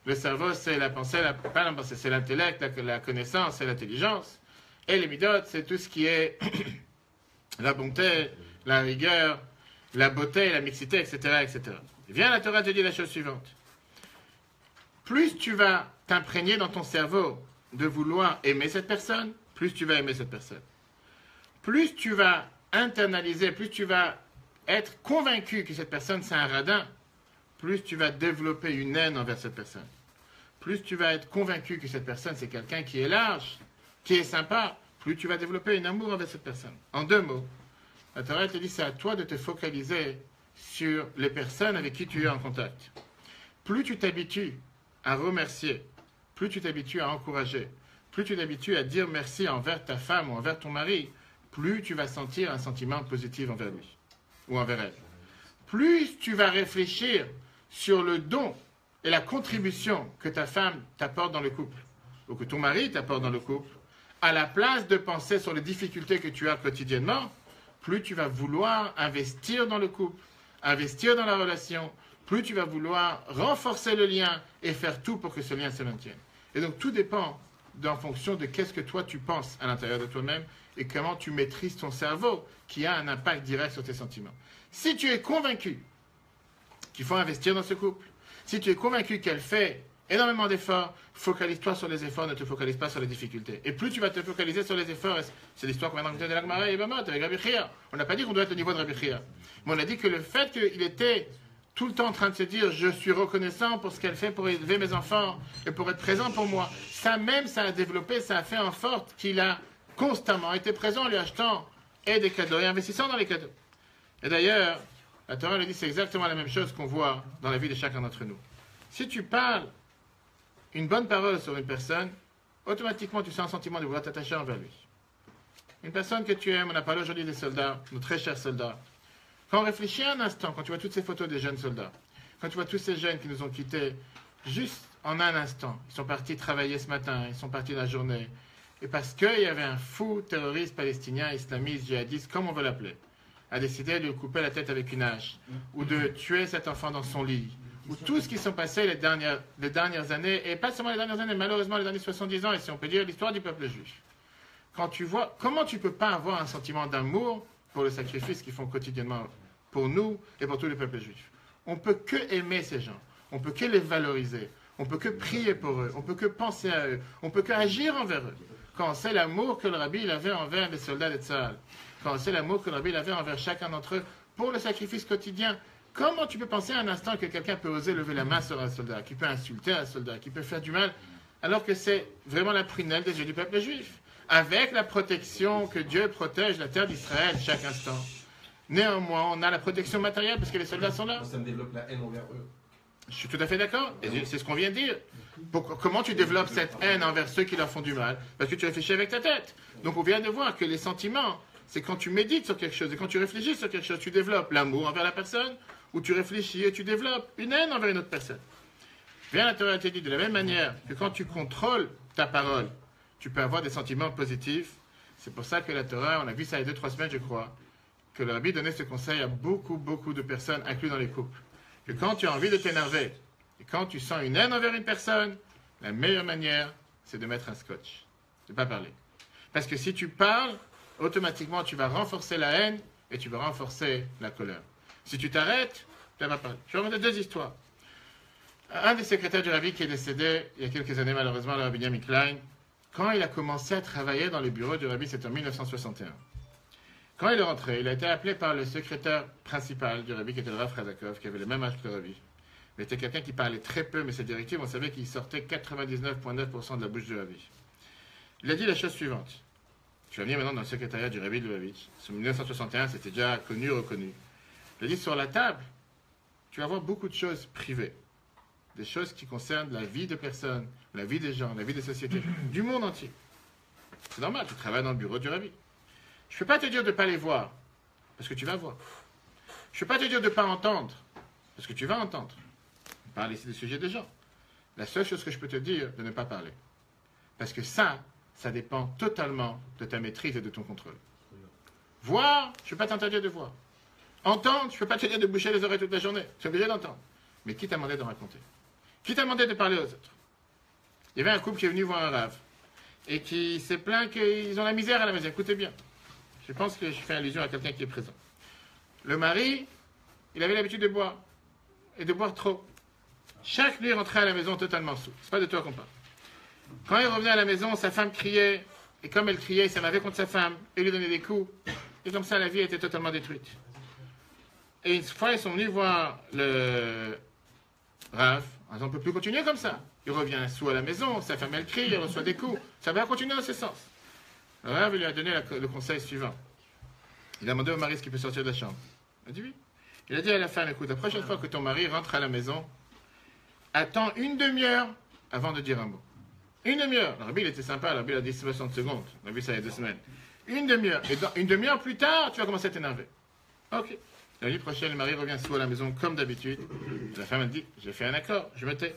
Le cerveau, c'est la pensée, pas la pensée, c'est l'intellect, la connaissance, c'est l'intelligence. Et les midot, c'est tout ce qui est la bonté, la rigueur, la beauté, la mixité, etc., etc. Et bien, la Torah te dit la chose suivante. Plus tu vas t'imprégner dans ton cerveau de vouloir aimer cette personne, plus tu vas aimer cette personne. Plus tu vas internaliser, plus tu vas être convaincu que cette personne, c'est un radin, plus tu vas développer une haine envers cette personne. Plus tu vas être convaincu que cette personne, c'est quelqu'un qui est large, qui est sympa, plus tu vas développer un amour envers cette personne. En deux mots, la Torah te dit, c'est à toi de te focaliser sur les personnes avec qui tu es en contact. Plus tu t'habitues à remercier, plus tu t'habitues à encourager, plus tu t'habitues à dire merci envers ta femme ou envers ton mari, plus tu vas sentir un sentiment positif envers lui ou envers elle. Plus tu vas réfléchir sur le don et la contribution que ta femme t'apporte dans le couple, ou que ton mari t'apporte dans le couple, à la place de penser sur les difficultés que tu as quotidiennement, plus tu vas vouloir investir dans le couple, investir dans la relation, plus tu vas vouloir renforcer le lien et faire tout pour que ce lien se maintienne. Et donc tout dépend en fonction de qu'est-ce que toi tu penses à l'intérieur de toi-même et comment tu maîtrises ton cerveau qui a un impact direct sur tes sentiments. Si tu es convaincu qu'il faut investir dans ce couple, si tu es convaincu qu'elle fait énormément d'efforts, focalise-toi sur les efforts, ne te focalise pas sur les difficultés. Et plus tu vas te focaliser sur les efforts, c'est l'histoire qu'on vient de raconter de l'Agmara et Bamot avec Rabbi Chia. On n'a pas dit qu'on doit être au niveau de Rabbi Chia, mais on a dit que le fait qu'il était tout le temps en train de se dire « je suis reconnaissant pour ce qu'elle fait pour élever mes enfants et pour être présent pour moi », ça a développé, ça a fait en sorte qu'il a constamment été présent en lui achetant et des cadeaux et investissant dans les cadeaux. Et d'ailleurs, la Torah nous dit c'est exactement la même chose qu'on voit dans la vie de chacun d'entre nous. Si tu parles une bonne parole sur une personne, automatiquement tu sens un sentiment de vouloir t'attacher envers lui. Une personne que tu aimes, on a parlé aujourd'hui des soldats, nos très chers soldats. Quand on réfléchit un instant, quand tu vois toutes ces photos des jeunes soldats, quand tu vois tous ces jeunes qui nous ont quittés, juste en un instant, ils sont partis travailler ce matin, ils sont partis la journée, et parce qu'il y avait un fou terroriste palestinien, islamiste, djihadiste, comme on veut l'appeler, a décidé de lui couper la tête avec une hache, ou de tuer cet enfant dans son lit, ou tout ce qui s'est passé les dernières années, et pas seulement les dernières années, malheureusement les derniers 70 ans, et si on peut dire l'histoire du peuple juif. Quand tu vois, comment tu peux pas avoir un sentiment d'amour pour le sacrifice qu'ils font quotidiennement pour nous et pour tous les peuples juifs? On peut que aimer ces gens, on peut que les valoriser, on peut que prier pour eux, on peut que penser à eux, on peut que agir envers eux. Quand on sait l'amour que le rabbi il avait envers les soldats de Tzahal, quand on sait l'amour que le rabbi il avait envers chacun d'entre eux pour le sacrifice quotidien, comment tu peux penser un instant que quelqu'un peut oser lever la main sur un soldat, qui peut insulter un soldat, qui peut faire du mal, alors que c'est vraiment la prunelle des yeux du peuple juif, avec la protection que Dieu protège la terre d'Israël chaque instant. Néanmoins, on a la protection matérielle parce que les soldats sont là. Ça me développe la haine envers eux. Je suis tout à fait d'accord. Et c'est ce qu'on vient de dire. Comment tu développes cette haine envers ceux qui leur font du mal? Parce que tu réfléchis avec ta tête. Donc on vient de voir que les sentiments, c'est quand tu médites sur quelque chose et quand tu réfléchis sur quelque chose, tu développes l'amour envers la personne ou tu réfléchis et tu développes une haine envers une autre personne. Bien, la Torah te dit de la même manière que quand tu contrôles ta parole, tu peux avoir des sentiments positifs. C'est pour ça que la Torah, on a vu ça il y a 2-3 semaines, je crois, que le rabbi donnait ce conseil à beaucoup de personnes, inclus dans les couples. Que quand tu as envie de t'énerver, et quand tu sens une haine envers une personne, la meilleure manière, c'est de mettre un scotch. De ne pas parler. Parce que si tu parles, automatiquement, tu vas renforcer la haine et tu vas renforcer la colère. Si tu t'arrêtes, tu ne vas pas parler. Je vais vous raconter 2 histoires. Un des secrétaires du rabbi qui est décédé il y a quelques années, malheureusement, le rabbi Yami Klein, quand il a commencé à travailler dans le bureau du rabbi, c'était en 1961. Quand il est rentré, il a été appelé par le secrétaire principal du rabbi, qui était le Rav Razakov, qui avait le même âge que le rabbi. Il était quelqu'un qui parlait très peu, mais ses directives, on savait qu'il sortait 99,9% de la bouche du rabbi. Il a dit la chose suivante. Tu vas venir maintenant dans le secrétariat du rabbi de Lubavitch. En 1961, c'était déjà connu, reconnu. Il a dit sur la table, tu vas voir beaucoup de choses privées. Des choses qui concernent la vie de personnes, la vie des gens, la vie des sociétés, du monde entier. C'est normal, tu travailles dans le bureau du rabbi. Je ne peux pas te dire de ne pas les voir, parce que tu vas voir. Je ne peux pas te dire de ne pas entendre, parce que tu vas entendre. On parle ici des sujets des gens. La seule chose que je peux te dire, de ne pas parler. Parce que ça dépend totalement de ta maîtrise et de ton contrôle. Voir, je ne peux pas t'interdire de voir. Entendre, je ne peux pas te dire de boucher les oreilles toute la journée. Tu es obligé d'entendre. Mais qui t'a demandé de raconter? Qui t'a demandé de parler aux autres? Il y avait un couple qui est venu voir un rave et qui s'est plaint qu'ils ont la misère à la maison. Écoutez bien. Je pense que je fais allusion à quelqu'un qui est présent. Le mari, il avait l'habitude de boire. Et de boire trop. Chaque nuit, il rentrait à la maison totalement saoul. C'est pas de toi qu'on parle. Quand il revenait à la maison, sa femme criait. Et comme elle criait, il s'énervait contre sa femme. Et lui donnait des coups. Et comme ça, la vie était totalement détruite. Et une fois, ils sont venus voir le Rav. On ne peut plus continuer comme ça. Il revient sous à la maison, sa femme elle crie, il reçoit des coups. Ça va continuer dans ce sens. Le Rav lui a donné le conseil suivant. Il a demandé au mari ce qu'il peut sortir de la chambre. Il a dit oui. Il a dit à la femme, écoute, la prochaine fois que ton mari rentre à la maison, attends une demi-heure avant de dire un mot. Une demi-heure. Le rabbi, il était sympa, le rabbi, il a dit 60 secondes. On a vu ça il y a 2 semaines. Une demi-heure. Et une demi-heure plus tard, tu vas commencer à t'énerver. Ok. La nuit prochaine, le mari revient souvent à la maison comme d'habitude. La femme, elle dit, j'ai fait un accord, je me tais.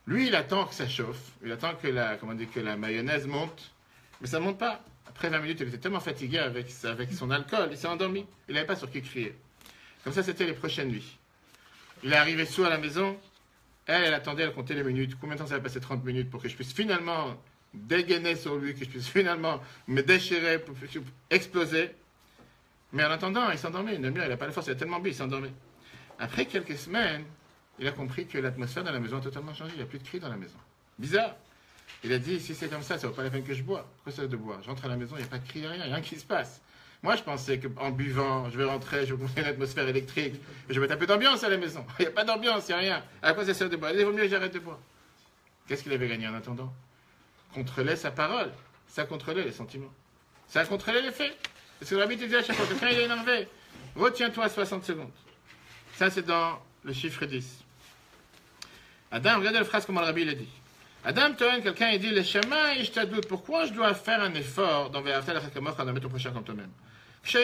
Lui, il attend que ça chauffe. Il attend que la mayonnaise monte. Mais ça ne monte pas. Après 20 minutes, il était tellement fatigué avec son alcool, il s'est endormi. Il n'avait pas sur qui crier. Comme ça, c'était les prochaines nuits. Il est arrivé sourd à la maison. Elle attendait, elle comptait les minutes. Combien de temps ça va passer 30 minutes pour que je puisse finalement dégainer sur lui, que je puisse finalement me déchirer, pour exploser. Mais en attendant, il s'endormait. Une demi-heure, il n'a pas la force, il a tellement bu, il s'endormait. Après quelques semaines, il a compris que l'atmosphère dans la maison a totalement changé. Il n'y a plus de cris dans la maison. Bizarre. Il a dit, si c'est comme ça ne vaut pas la peine que je bois. Pourquoi ça de boire? J'entre à la maison, il n'y a pas de cris, rien, il n'y a rien qui se passe. Moi, je pensais qu'en buvant, je vais rentrer, je vais comprendre une atmosphère électrique, je vais mettre un peu d'ambiance à la maison. Il n'y a pas d'ambiance, il n'y a rien. À quoi ça sert de boire? Il vaut mieux que j'arrête de boire. Qu'est-ce qu'il avait gagné en attendant? Contrôler sa parole. Ça contrôlait les sentiments. Ça contrôlait les faits. Parce que le rabbi te dit à chaque fois que quand il est énervé, retiens-toi 60 secondes. Ça, c'est dans le chiffre 10. Adam, regardez la phrase comment le rabbi l'a dit. Adam Toen, quelqu'un il dit, le chemin, et je te doute, pourquoi je dois faire un effort dans Ve'afta l'Achakamor quand on met ton prochain comme toi-même? Je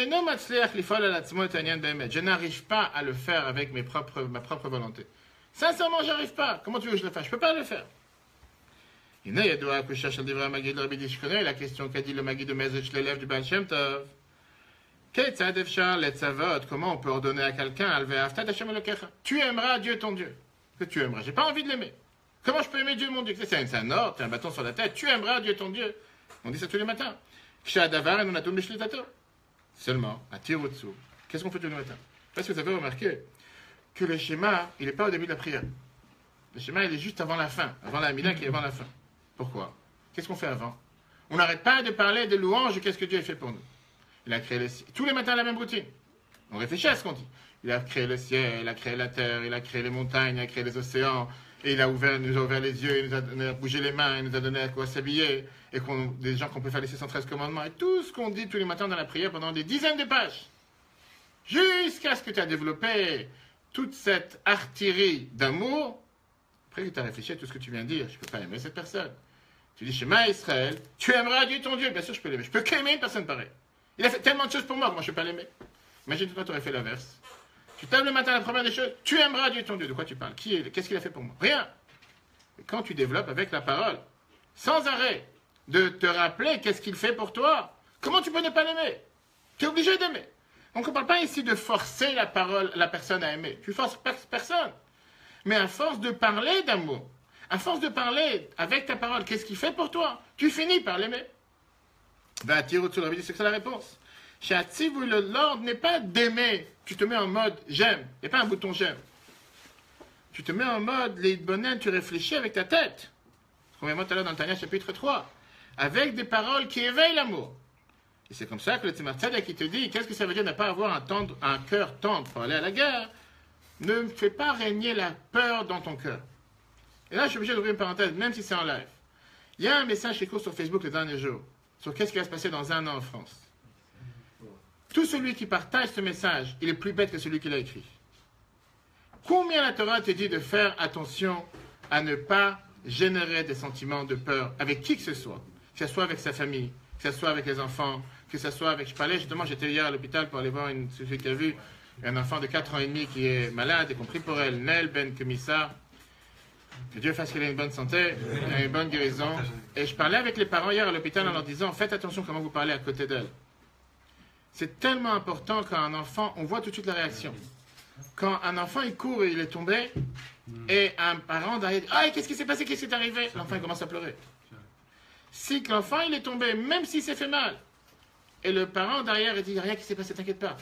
n'arrive pas à le faire avec ma propre volonté. Sincèrement, j'arrive pas. Comment tu veux que je le fasse? Je peux pas le faire. Je connais la question qu'a dit le Magid de Mezech l'élève du Baal Shem Tov. Comment on peut ordonner à quelqu'un, tu aimeras Dieu ton Dieu. Que tu aimeras. J'ai pas envie de l'aimer. Comment je peux aimer Dieu mon Dieu? C'est un ordre, tu as un bâton sur la tête. Tu aimeras Dieu ton Dieu. On dit ça tous les matins. Seulement, à Tirotsu, qu'est-ce qu'on fait tous les matins? Parce que vous avez remarqué que le schéma, il n'est pas au début de la prière. Le schéma, il est juste avant la fin, avant la Mila qui est avant la fin. Pourquoi? Qu'est-ce qu'on fait avant? On n'arrête pas de parler de louanges de qu'est-ce que Dieu a fait pour nous. Il a créé tous les matins la même routine. On réfléchit à ce qu'on dit. Il a créé le ciel, il a créé la terre, il a créé les montagnes, il a créé les océans, et il nous a ouvert les yeux, il nous a donné à bouger les mains, il nous a donné à quoi s'habiller, et des gens qu'on peut faire les 613 commandements, et tout ce qu'on dit tous les matins dans la prière pendant des dizaines de pages. Jusqu'à ce que tu as développé toute cette artillerie d'amour. Après que tu as réfléchi à tout ce que tu viens de dire, je ne peux pas aimer cette personne. Tu dis, Shema Israël, tu aimeras Dieu ton Dieu. Bien sûr, je peux l'aimer. Je peux qu'aimer une personne pareille. Il a fait tellement de choses pour moi que moi, je ne peux pas l'aimer. Imagine-toi, tu aurais fait l'inverse. Tu tables le matin, la première des choses, tu aimeras Dieu ton Dieu. De quoi tu parles? Qu'est-ce qu'il a fait pour moi? Rien. Et quand tu développes avec la parole, sans arrêt, de te rappeler qu'est-ce qu'il fait pour toi, comment tu peux ne pas l'aimer? Tu es obligé d'aimer. Donc on ne parle pas ici de forcer la personne à aimer. Tu forces personne. Mais à force de parler d'amour, à force de parler avec ta parole, qu'est-ce qu'il fait pour toi? Tu finis par l'aimer. Va tirer au-dessus de la vie, c'est que c'est la réponse. L'ordre n'est pas d'aimer. Tu te mets en mode j'aime. Il n'y a pas un bouton j'aime. Tu te mets en mode les bonhommes, tu réfléchis avec ta tête. On vient tout à l'heure dans le Tanya chapitre 3. Avec des paroles qui éveillent l'amour. Et c'est comme ça que le Tzemar Tzedek qui te dit qu'est-ce que ça veut dire ne pas avoir un cœur tendre pour aller à la guerre? Ne fais pas régner la peur dans ton cœur. Et là, je suis obligé d'ouvrir une parenthèse, même si c'est en live. Il y a un message qui court sur Facebook les derniers jours sur qu'est-ce qui va se passer dans 1 an en France. Tout celui qui partage ce message, il est plus bête que celui qui l'a écrit. Combien la Torah te dit de faire attention à ne pas générer des sentiments de peur avec qui que ce soit ce soit avec sa famille, que ce soit avec les enfants, que ce soit avec... Je parlais justement, j'étais hier à l'hôpital pour aller voir celui qui a vu un enfant de 4 ans et demi qui est malade, y compris pour elle, Nel Ben Kemissa. Que Dieu fasse qu'elle ait une bonne santé, une bonne guérison. Et je parlais avec les parents hier à l'hôpital en leur disant, faites attention comment vous parlez à côté d'elle. C'est tellement important quand un enfant, on voit tout de suite la réaction. Quand un enfant il court et il est tombé, et un parent derrière dit, ah, qu'est-ce qui s'est passé, qu'est-ce qui est arrivé? L'enfant il commence à pleurer. Si l'enfant il est tombé, même s'il s'est fait mal, et le parent derrière il dit, rien qui s'est passé, t'inquiète pas.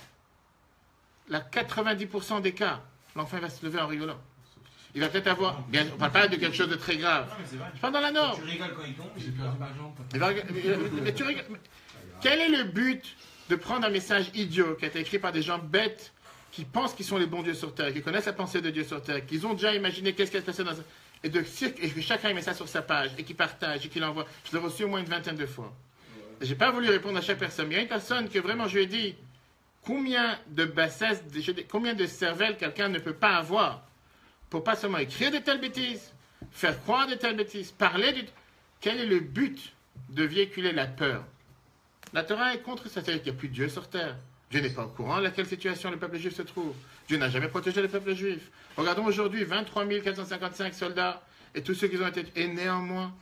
La 90% des cas, l'enfant va se lever en rigolant. Il va peut-être avoir, bien, on ne parle pas de quelque chose de très grave. Je parle dans la norme. Tu rigoles quand il tombe, j'ai perdu ma jambe. Mais tu rigoles. Quel est le but de prendre un message idiot qui a été écrit par des gens bêtes qui pensent qu'ils sont les bons dieux sur terre, qui connaissent la pensée de Dieu sur terre, qu'ils ont déjà imaginé qu'est-ce qui va se passer dans et que chacun met ça sur sa page et qui partage et qui l'envoie. Je l'ai reçu au moins une 20aine de fois. Je n'ai pas voulu répondre à chaque personne. Mais il y a une personne que vraiment je lui ai dit combien de bassesse, combien de cervelle quelqu'un ne peut pas avoir pour pas seulement écrire de telles bêtises, faire croire de telles bêtises, parler du... quel est le but de véhiculer la peur? La Torah est contre ça, c'est-à-dire qu'il n'y a plus de Dieu sur terre. Dieu n'est pas au courant de laquelle situation le peuple juif se trouve. Dieu n'a jamais protégé le peuple juif. Regardons aujourd'hui 23 455 soldats et tous ceux qui ont été... Et néanmoins,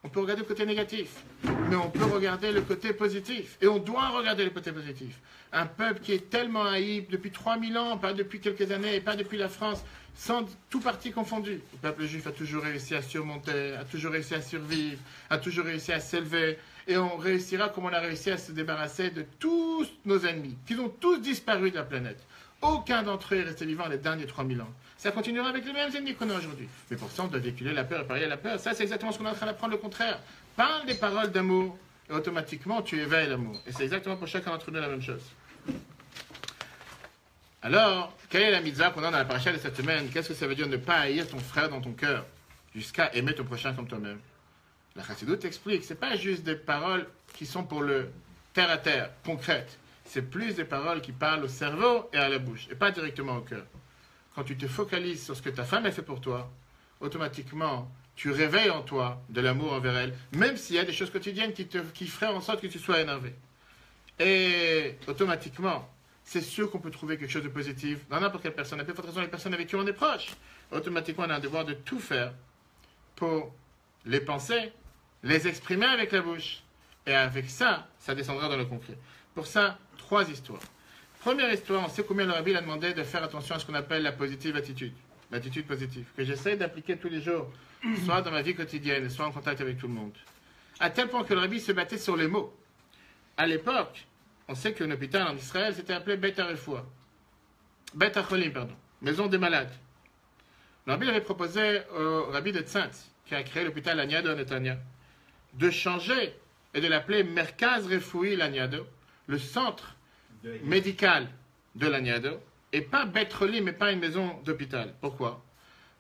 on peut regarder le côté négatif, mais on peut regarder le côté positif. Et on doit regarder le côté positif. Un peuple qui est tellement haï depuis 3000 ans, pas depuis quelques années, et pas depuis la France, sans tout parti confondu. Le peuple juif a toujours réussi à surmonter, a toujours réussi à survivre, a toujours réussi à s'élever. Et on réussira comme on a réussi à se débarrasser de tous nos ennemis, qui ont tous disparu de la planète. Aucun d'entre eux est resté vivant les derniers 3000 ans. Ça continuera avec les mêmes ennemis qu'on a aujourd'hui. Mais pour ça, on doit véhiculer la peur et parier la peur. Ça, c'est exactement ce qu'on est en train d'apprendre, le contraire. Parle des paroles d'amour, et automatiquement, tu éveilles l'amour. Et c'est exactement pour chacun d'entre nous la même chose. Alors, quelle est la mitzvah qu'on a dans la paracha de cette semaine? Qu'est-ce que ça veut dire ne pas haïr ton frère dans ton cœur, jusqu'à aimer ton prochain comme toi-même? La Chassidoute explique, ce n'est pas juste des paroles qui sont pour le terre à terre, concrètes. C'est plus des paroles qui parlent au cerveau et à la bouche, et pas directement au cœur. Quand tu te focalises sur ce que ta femme a fait pour toi, automatiquement, tu réveilles en toi de l'amour envers elle, même s'il y a des choses quotidiennes qui feraient en sorte que tu sois énervé. Et automatiquement, c'est sûr qu'on peut trouver quelque chose de positif dans n'importe quelle personne. À plus forte raison, les personnes avec qui on est proche. Automatiquement, on a un devoir de tout faire pour les penser, les exprimer avec la bouche. Et avec ça, ça descendra dans le concret. Pour ça, 3 histoires. Première histoire, on sait combien le Rabbi a demandé de faire attention à ce qu'on appelle la positive attitude. L'attitude positive, que j'essaie d'appliquer tous les jours, soit dans ma vie quotidienne, soit en contact avec tout le monde. À tel point que le Rabbi se battait sur les mots. À l'époque, on sait qu'un hôpital en Israël s'était appelé Bet HaRefoua. Bet HaCholim, pardon. Maison des malades. Le Rabbi avait proposé au Rabbi de Tzantz, qui a créé l'hôpital Laniado à Netanya, de changer et de l'appeler Merkaz Refoui Laniado, le centre médical de Laniado, et pas Bet Cholim, mais pas une maison d'hôpital. Pourquoi?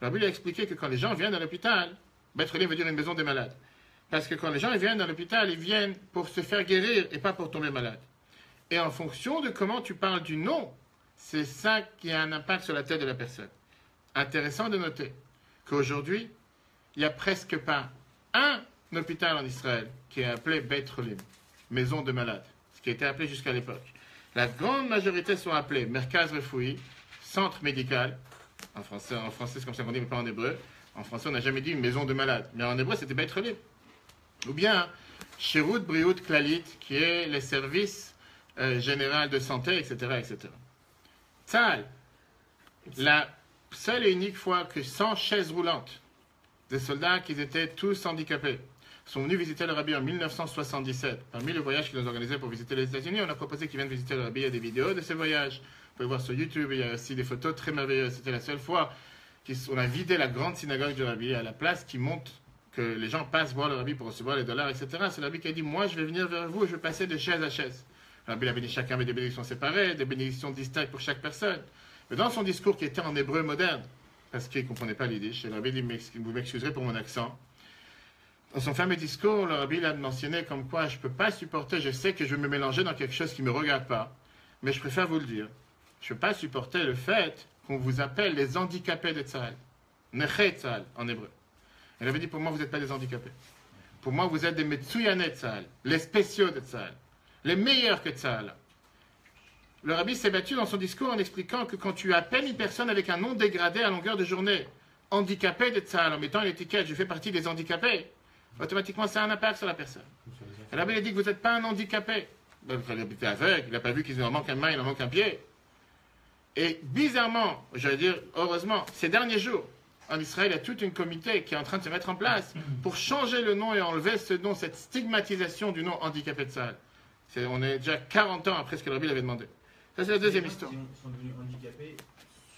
Le Rabbi a expliqué que quand les gens viennent à l'hôpital, Bet Cholim veut dire une maison des malades. Parce que quand les gens viennent à l'hôpital, ils viennent pour se faire guérir et pas pour tomber malade. Et en fonction de comment tu parles du nom, c'est ça qui a un impact sur la tête de la personne. Intéressant de noter qu'aujourd'hui, il n'y a presque pas un hôpital en Israël qui est appelé Beit Cholim, maison de malades, ce qui a été appelé jusqu'à l'époque. La grande majorité sont appelés Merkaz Refoui, centre médical. En français c'est comme ça qu'on dit, mais pas en hébreu. En français, on n'a jamais dit une maison de malades. Mais en hébreu, c'était Beit Cholim. Ou bien Shirut Briut Klalit, qui est les services généraux de santé, etc. etc. Tzahal, la seule et unique fois que 100 chaises roulantes, des soldats qui étaient tous handicapés, sont venus visiter le Rabbi en 1977. Parmi les voyages qu'ils ont organisés pour visiter les États-Unis, on a proposé qu'ils viennent visiter le Rabbi. Il y a des vidéos de ces voyages. Vous pouvez voir sur YouTube, il y a aussi des photos très merveilleuses. C'était la seule fois qu'on a vidé la grande synagogue du Rabbi à la place qui monte, que les gens passent voir le Rabbi pour recevoir les dollars, etc. C'est le Rabbi qui a dit, moi je vais venir vers vous, je vais passer de chaise à chaise. Le Rabbi a béni chacun avec des bénédictions séparées, des bénédictions distinctes pour chaque personne. Mais dans son discours qui était en hébreu moderne, parce qu'il ne comprenait pas l'idée, le Rabbi dit, vous m'excuserez pour mon accent. Dans son fameux discours, le Rabbi a mentionné comme quoi je ne peux pas supporter, je sais que je vais me mélanger dans quelque chose qui ne me regarde pas, mais je préfère vous le dire. Je ne peux pas supporter le fait qu'on vous appelle les handicapés de Tzahal. Nechei Tzahal en hébreu. Elle avait dit, pour moi, vous n'êtes pas des handicapés. Pour moi, vous êtes des Metsuyanei de Tzahal, les spéciaux de Tzahal, les meilleurs que Tzahal. Le Rabbi s'est battu dans son discours en expliquant que quand tu appelles une personne avec un nom dégradé à longueur de journée, handicapé de Tzahal, en mettant l'étiquette, je fais partie des handicapés, automatiquement, ça a un impact sur la personne. Et là, il a dit que vous n'êtes pas un handicapé. Il était aveugle, il n'a pas vu qu'il en manque une main, il en manque un pied. Et bizarrement, j'allais dire heureusement, ces derniers jours, en Israël, il y a tout un comité qui est en train de se mettre en place pour changer le nom et enlever ce nom, cette stigmatisation du nom handicapé de Tzahal. On est déjà 40 ans après ce que le Rabbi avait demandé. Ça, c'est la deuxième histoire. Ils sont devenus handicapés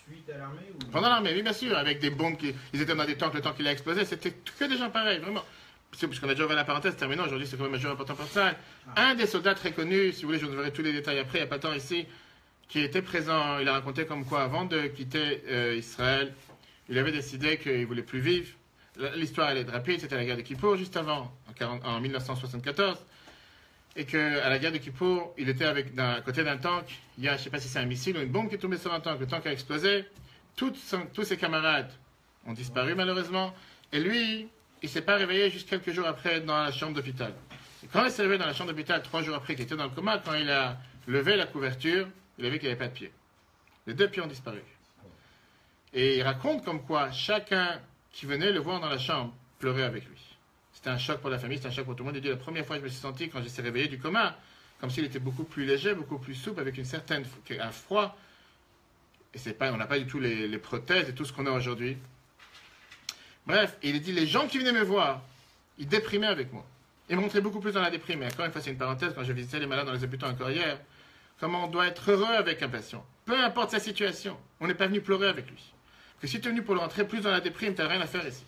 suite à l'armée ou... Pendant l'armée, oui, bien sûr, avec des bombes ils étaient dans des tanks, le temps qu'il a explosé, c'était que des gens pareils, vraiment. Puisqu'on a déjà ouvert la parenthèse, terminant, aujourd'hui c'est quand même un jour important pour ça. Un des soldats très connus, si vous voulez, je vous donnerai tous les détails après, il n'y a pas de temps ici, qui était présent, il a raconté comme quoi, avant de quitter Israël, il avait décidé qu'il ne voulait plus vivre. L'histoire, elle est rapide, c'était la guerre de Kippour, juste avant, en 1974. Et qu'à la guerre de Kippour, il était à côté d'un tank, il y a, je ne sais pas si c'est un missile ou une bombe qui est tombée sur un tank, le tank a explosé, tous ses camarades ont disparu malheureusement, et lui, il ne s'est pas réveillé juste quelques jours après dans la chambre d'hôpital. Et quand il s'est réveillé dans la chambre d'hôpital 3 jours après qu'il était dans le coma, quand il a levé la couverture, il a vu qu'il n'y avait pas de pied. Les 2 pieds ont disparu. Et il raconte comme quoi chacun qui venait le voir dans la chambre pleurait avec lui. C'était un choc pour la famille, c'était un choc pour tout le monde. Il dit la première fois que je me suis senti quand je suis réveillé du coma, comme s'il était beaucoup plus léger, beaucoup plus souple, avec un froid. Et c'est pas, on n'a pas du tout les prothèses et tout ce qu'on a aujourd'hui. Bref, il dit les gens qui venaient me voir, ils déprimaient avec moi. Ils me montraient beaucoup plus dans la déprime. Et encore une fois, c'est une parenthèse, quand je visitais les malades dans les hôpitaux encore hier, comment on doit être heureux avec un patient. Peu importe sa situation, on n'est pas venu pleurer avec lui. Parce que si tu es venu pour le rentrer plus dans la déprime, tu n'as rien à faire ici.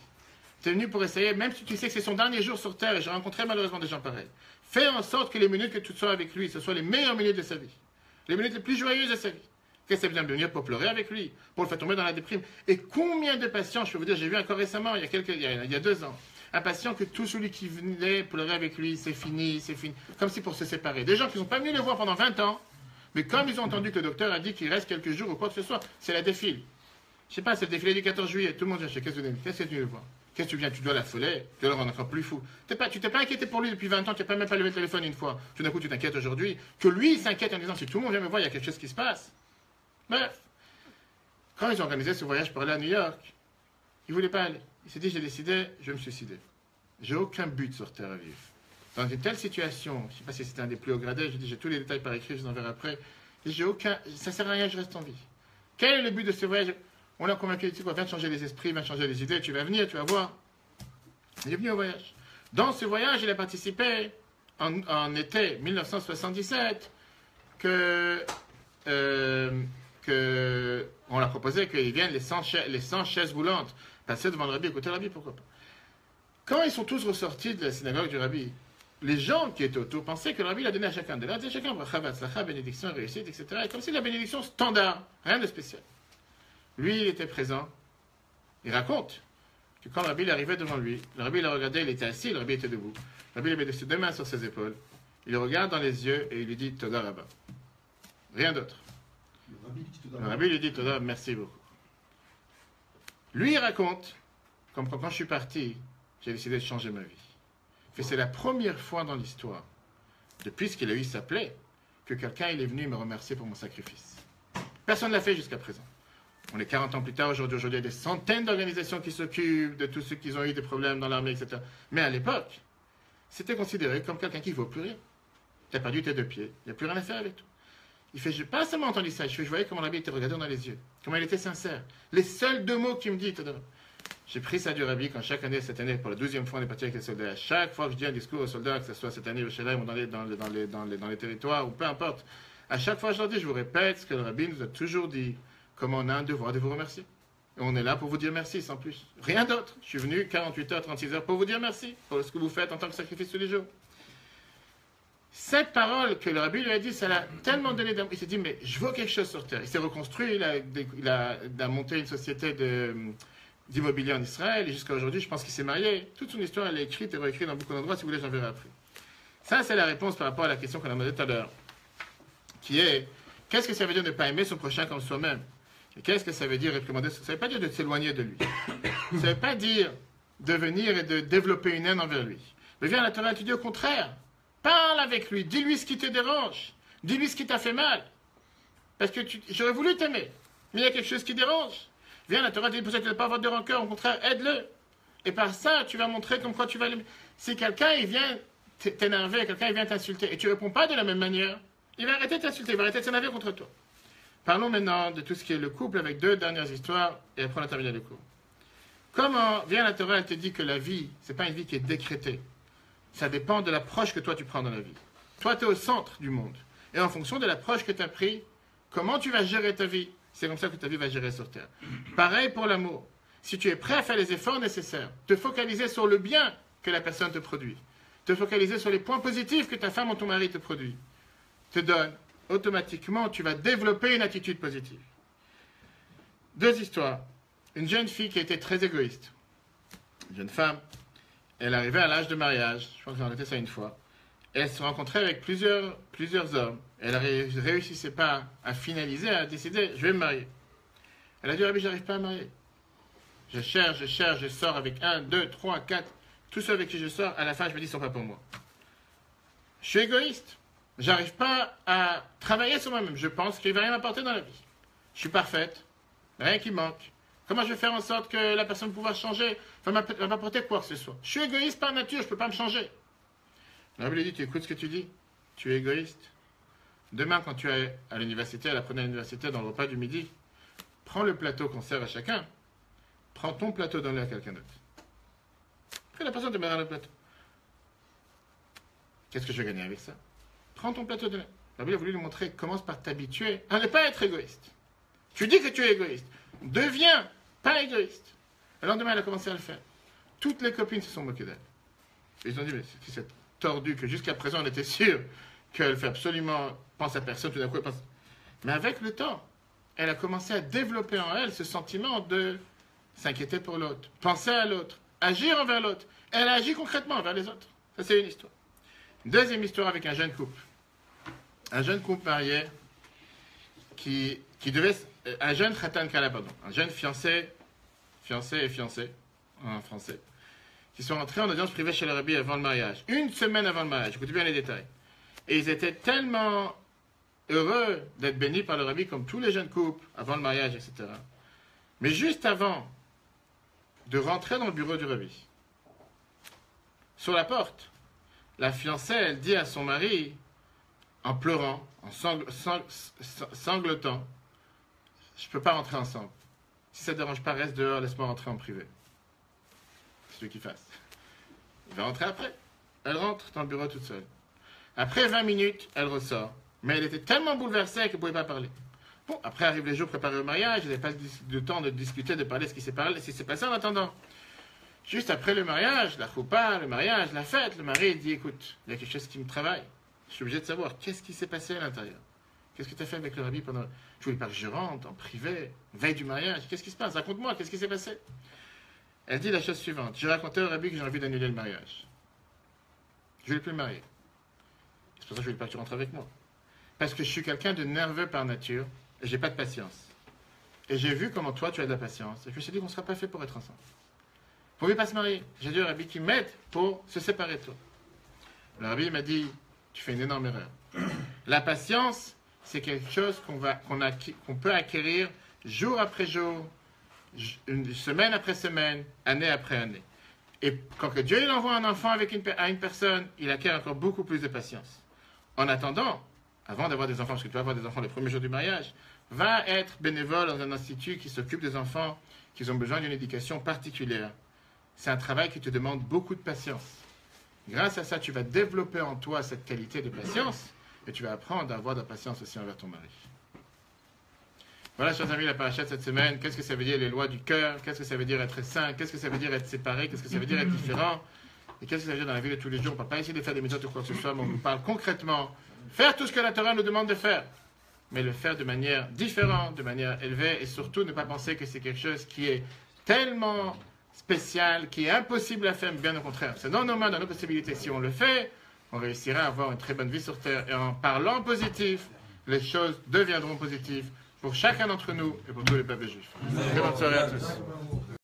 Tu es venu pour essayer, même si tu sais que c'est son dernier jour sur Terre, et j'ai rencontré malheureusement des gens pareils, fais en sorte que les minutes que tu sois avec lui, ce soient les meilleures minutes de sa vie. Les minutes les plus joyeuses de sa vie. Qu'est-ce que ça veut dire de venir pour pleurer avec lui, pour le faire tomber dans la déprime. Et combien de patients, je peux vous dire, j'ai vu encore récemment, il y a 2 ans, un patient que tout celui qui venait pleurer avec lui, c'est fini, comme si pour se séparer. Des gens qui ne sont pas venus le voir pendant 20 ans, mais comme ils ont entendu que le docteur a dit qu'il reste quelques jours ou quoi que ce soit, c'est la défile. Je sais pas, c'est le défilé du 14 juillet, tout le monde vient chez, qu'est-ce que tu es venu le voir? Qu'est-ce que tu viens? Tu dois l'affoler, tu dois le rendre encore plus fou. Tu t'es pas inquiété pour lui depuis 20 ans, tu n'as pas même pas levé le téléphone une fois. Tout d'un coup, tu t'inquiètes aujourd'hui, que lui, il s'inquiète en disant, si tout le monde vient me voir, il y a quelque chose qui se passe. Bref, quand ils ont organisé ce voyage pour aller à New York, il ne voulait pas aller. Il s'est dit, j'ai décidé, je vais me suicider. J'ai aucun but sur Terre à vivre. Dans une telle situation, je ne sais pas si c'était un des plus hauts gradés, je dis, j'ai tous les détails par écrit, je vous en verrai après. Et ça ne sert à rien, je reste en vie. Quel est le but de ce voyage? On l'a convaincu, tu viens de changer les esprits, viens de changer les idées, tu vas venir, tu vas voir. Il est venu au voyage. Dans ce voyage, il a participé en été 1977 on l'a proposé qu'ils viennent les 100 chaises roulantes passer devant le rabbi, écouter le rabbi, pourquoi pas. Quand ils sont tous ressortis de la synagogue du rabbi, les gens qui étaient autour pensaient que le rabbi l'a donné à chacun. Il a dit à chacun, bénédiction, réussite, etc. Et comme si la bénédiction standard, rien de spécial. Lui, il était présent. Il raconte que quand le rabbi arrivait devant lui, le rabbi l'a regardé, il était assis, le rabbi était debout. Le rabbi avait mis ses 2 mains sur ses épaules. Il le regarde dans les yeux et il lui dit Toda Rabba. Rien d'autre. Le rabbi lui dit Toda, merci beaucoup. Lui, il raconte, comme quand je suis parti, j'ai décidé de changer ma vie. Et c'est la première fois dans l'histoire, depuis ce qu'il a eu sa plaie, que quelqu'un est venu me remercier pour mon sacrifice. Personne ne l'a fait jusqu'à présent. On est 40 ans plus tard, aujourd'hui, il y a des centaines d'organisations qui s'occupent de tous ceux qui ont eu des problèmes dans l'armée, etc. Mais à l'époque, c'était considéré comme quelqu'un qui ne vaut plus rien. Tu as perdu tes 2 pieds, il n'y a plus rien à faire avec toi. Il fait, je n'ai pas seulement entendu ça, je voyais comment l'habit était regardé dans les yeux, comment il était sincère. Les seuls 2 mots qu'il me dit, j'ai pris ça du rabbi quand chaque année, cette année, pour la 12e fois, on est parti avec les soldats. À chaque fois que je dis un discours aux soldats, que ce soit cette année au Shalem ou dans les territoires, ou peu importe, à chaque fois je leur dis, je vous répète ce que le rabbi nous a toujours dit, comment on a un devoir de vous remercier. Et on est là pour vous dire merci, sans plus. Rien d'autre. Je suis venu 48 heures, 36 heures pour vous dire merci, pour ce que vous faites en tant que sacrifice tous les jours. Cette parole que le rabbi lui a dit, ça l'a tellement donné d'amour. Il s'est dit, mais je veux quelque chose sur terre. Il s'est reconstruit, il a monté une société d'immobilier en Israël, et jusqu'à aujourd'hui, je pense qu'il s'est marié. Toute son histoire, elle est écrite et réécrite dans beaucoup d'endroits, si vous voulez, j'en verrai après. Ça, c'est la réponse par rapport à la question qu'on a posée tout à l'heure, qui est, qu'est-ce que ça veut dire ne pas aimer son prochain comme soi-même? Et qu'est-ce que ça veut dire réprimander? Ça ne veut pas dire de s'éloigner de lui. Ça ne veut pas dire de venir et de développer une haine envers lui. Mais viens, la Torah, tu dis au contraire. Parle avec lui, dis-lui ce qui te dérange, dis-lui ce qui t'a fait mal. Parce que j'aurais voulu t'aimer, mais il y a quelque chose qui dérange. Viens, la Torah dit pour ça que tu ne dois pas avoir de rancœur, au contraire, aide-le. Et par ça, tu vas montrer comme quoi tu vas l'aimer. Si quelqu'un il vient t'énerver, quelqu'un il vient t'insulter, et tu ne réponds pas de la même manière, il va arrêter de t'insulter, il va arrêter de s'énerver contre toi. Parlons maintenant de tout ce qui est le couple avec 2 dernières histoires, et après on a terminé le cours. Comment, viens, la Torah, elle te dit que la vie, ce n'est pas une vie qui est décrétée. Ça dépend de l'approche que toi tu prends dans la vie. Toi, tu es au centre du monde. Et en fonction de l'approche que tu as pris, comment tu vas gérer ta vie, c'est comme ça que ta vie va gérer sur Terre. Pareil pour l'amour. Si tu es prêt à faire les efforts nécessaires, te focaliser sur le bien que la personne te produit, te focaliser sur les points positifs que ta femme ou ton mari te produit, te donne, automatiquement, tu vas développer une attitude positive. 2 histoires. Une jeune fille qui était très égoïste. Une jeune femme. Elle arrivait à l'âge de mariage, je crois que j'en ai fait ça une fois. Elle se rencontrait avec plusieurs hommes. Elle ne réussissait pas à finaliser, à décider, je vais me marier. Elle a dit, Rabbi, j'arrive pas à me marier. Je cherche, je sors avec 1, 2, 3, 4. tous ceux avec qui je sors, à la fin, je me dis, ils ne sont pas pour moi. Je suis égoïste. J'arrive pas à travailler sur moi-même. Je pense qu'il ne va rien m'apporter dans la vie. Je suis parfaite. Rien qui manque. Comment je vais faire en sorte que la personne va pouvoir changer, va m'apporter quoi que ce soit? Je suis égoïste par nature, je ne peux pas me changer. La Bible dit, tu écoutes ce que tu dis. Tu es égoïste. Demain, quand tu es à l'université, à la première université, dans le repas du midi, prends le plateau qu'on sert à chacun. Prends ton plateau, donne-le à quelqu'un d'autre. Après, la personne te mettra le plateau. Qu'est-ce que je vais gagner avec ça? Prends ton plateau, donne-le. La Bible a voulu lui montrer, commence par t'habituer à ne pas être égoïste. Tu dis que tu es égoïste. Deviens pas égoïste. Le lendemain, elle a commencé à le faire. Toutes les copines se sont moquées d'elle. Ils ont dit, mais c'est cette tordue que jusqu'à présent, on était sûr qu'elle fait absolument, pense à personne, tout d'un coup, elle pense. Mais avec le temps, elle a commencé à développer en elle ce sentiment de s'inquiéter pour l'autre, penser à l'autre, agir envers l'autre. Elle a agi concrètement envers les autres. Ça, c'est une histoire. Deuxième histoire avec un jeune couple. Un jeune couple marié qui devait... Un jeune khatan kala, pardon. Un jeune fiancé et fiancée, en français, qui sont rentrés en audience privée chez le rabbi avant le mariage. Une semaine avant le mariage. Écoutez bien les détails. Et ils étaient tellement heureux d'être bénis par le rabbi, comme tous les jeunes couples, avant le mariage, etc. Mais juste avant de rentrer dans le bureau du rabbi, sur la porte, la fiancée, elle dit à son mari, en pleurant, en sanglotant, je ne peux pas rentrer ensemble. Si ça ne te dérange pas, reste dehors, laisse-moi rentrer en privé. C'est ce qu'il fasse. Il va rentrer après. Elle rentre dans le bureau toute seule. Après 20 minutes, elle ressort. Mais elle était tellement bouleversée qu'elle ne pouvait pas parler. Bon, après arrivent les jours préparés au mariage, elle n'avait pas le temps de discuter, de parler de ce qui s'est passé en attendant. Juste après le mariage, la choupa, le mariage, la fête, le mari dit, écoute, il y a quelque chose qui me travaille. Je suis obligé de savoir qu'est-ce qui s'est passé à l'intérieur. Qu'est-ce que tu as fait avec le rabbi pendant... Je voulais pas que je rentre en privé, veille du mariage. Qu'est-ce qui se passe? Raconte-moi, qu'est-ce qui s'est passé? Elle dit la chose suivante. J'ai raconté au rabbi que j'ai envie d'annuler le mariage. Je ne voulais plus me marier. C'est pour ça que je voulais pas que tu rentres avec moi. Parce que je suis quelqu'un de nerveux par nature et j'ai pas de patience. Et j'ai vu comment toi tu as de la patience. Et je me suis dit qu'on ne sera pas fait pour être ensemble. Vous ne pouvez pas se marier. J'ai dit au rabbi qui m'aide pour se séparer de toi. Le rabbi m'a dit, tu fais une énorme erreur. La patience, c'est quelque chose qu'on peut acquérir jour après jour, une semaine après semaine, année après année. Et quand que Dieu il envoie un enfant à une personne, il acquiert encore beaucoup plus de patience. En attendant, avant d'avoir des enfants, parce que tu vas avoir des enfants le premier jour du mariage, va être bénévole dans un institut qui s'occupe des enfants qui ont besoin d'une éducation particulière. C'est un travail qui te demande beaucoup de patience. Grâce à ça, tu vas développer en toi cette qualité de patience et tu vas apprendre à avoir de la patience aussi envers ton mari. Voilà, chers amis, la paracha de cette semaine. Qu'est-ce que ça veut dire les lois du cœur? Qu'est-ce que ça veut dire être saint? Qu'est-ce que ça veut dire être séparé? Qu'est-ce que ça veut dire être différent? Et qu'est-ce que ça veut dire dans la vie de tous les jours? On ne va pas essayer de faire des méthodes ou quoi que ce soit, mais on nous parle concrètement. Faire tout ce que la Torah nous demande de faire, mais le faire de manière différente, de manière élevée, et surtout ne pas penser que c'est quelque chose qui est tellement spécial, qui est impossible à faire, mais bien au contraire. C'est dans nos mains, dans nos possibilités. Si on le fait, on réussira à avoir une très bonne vie sur Terre. Et en parlant positif, les choses deviendront positives pour chacun d'entre nous et pour tous les peuples juifs. Très bonne soirée à tous.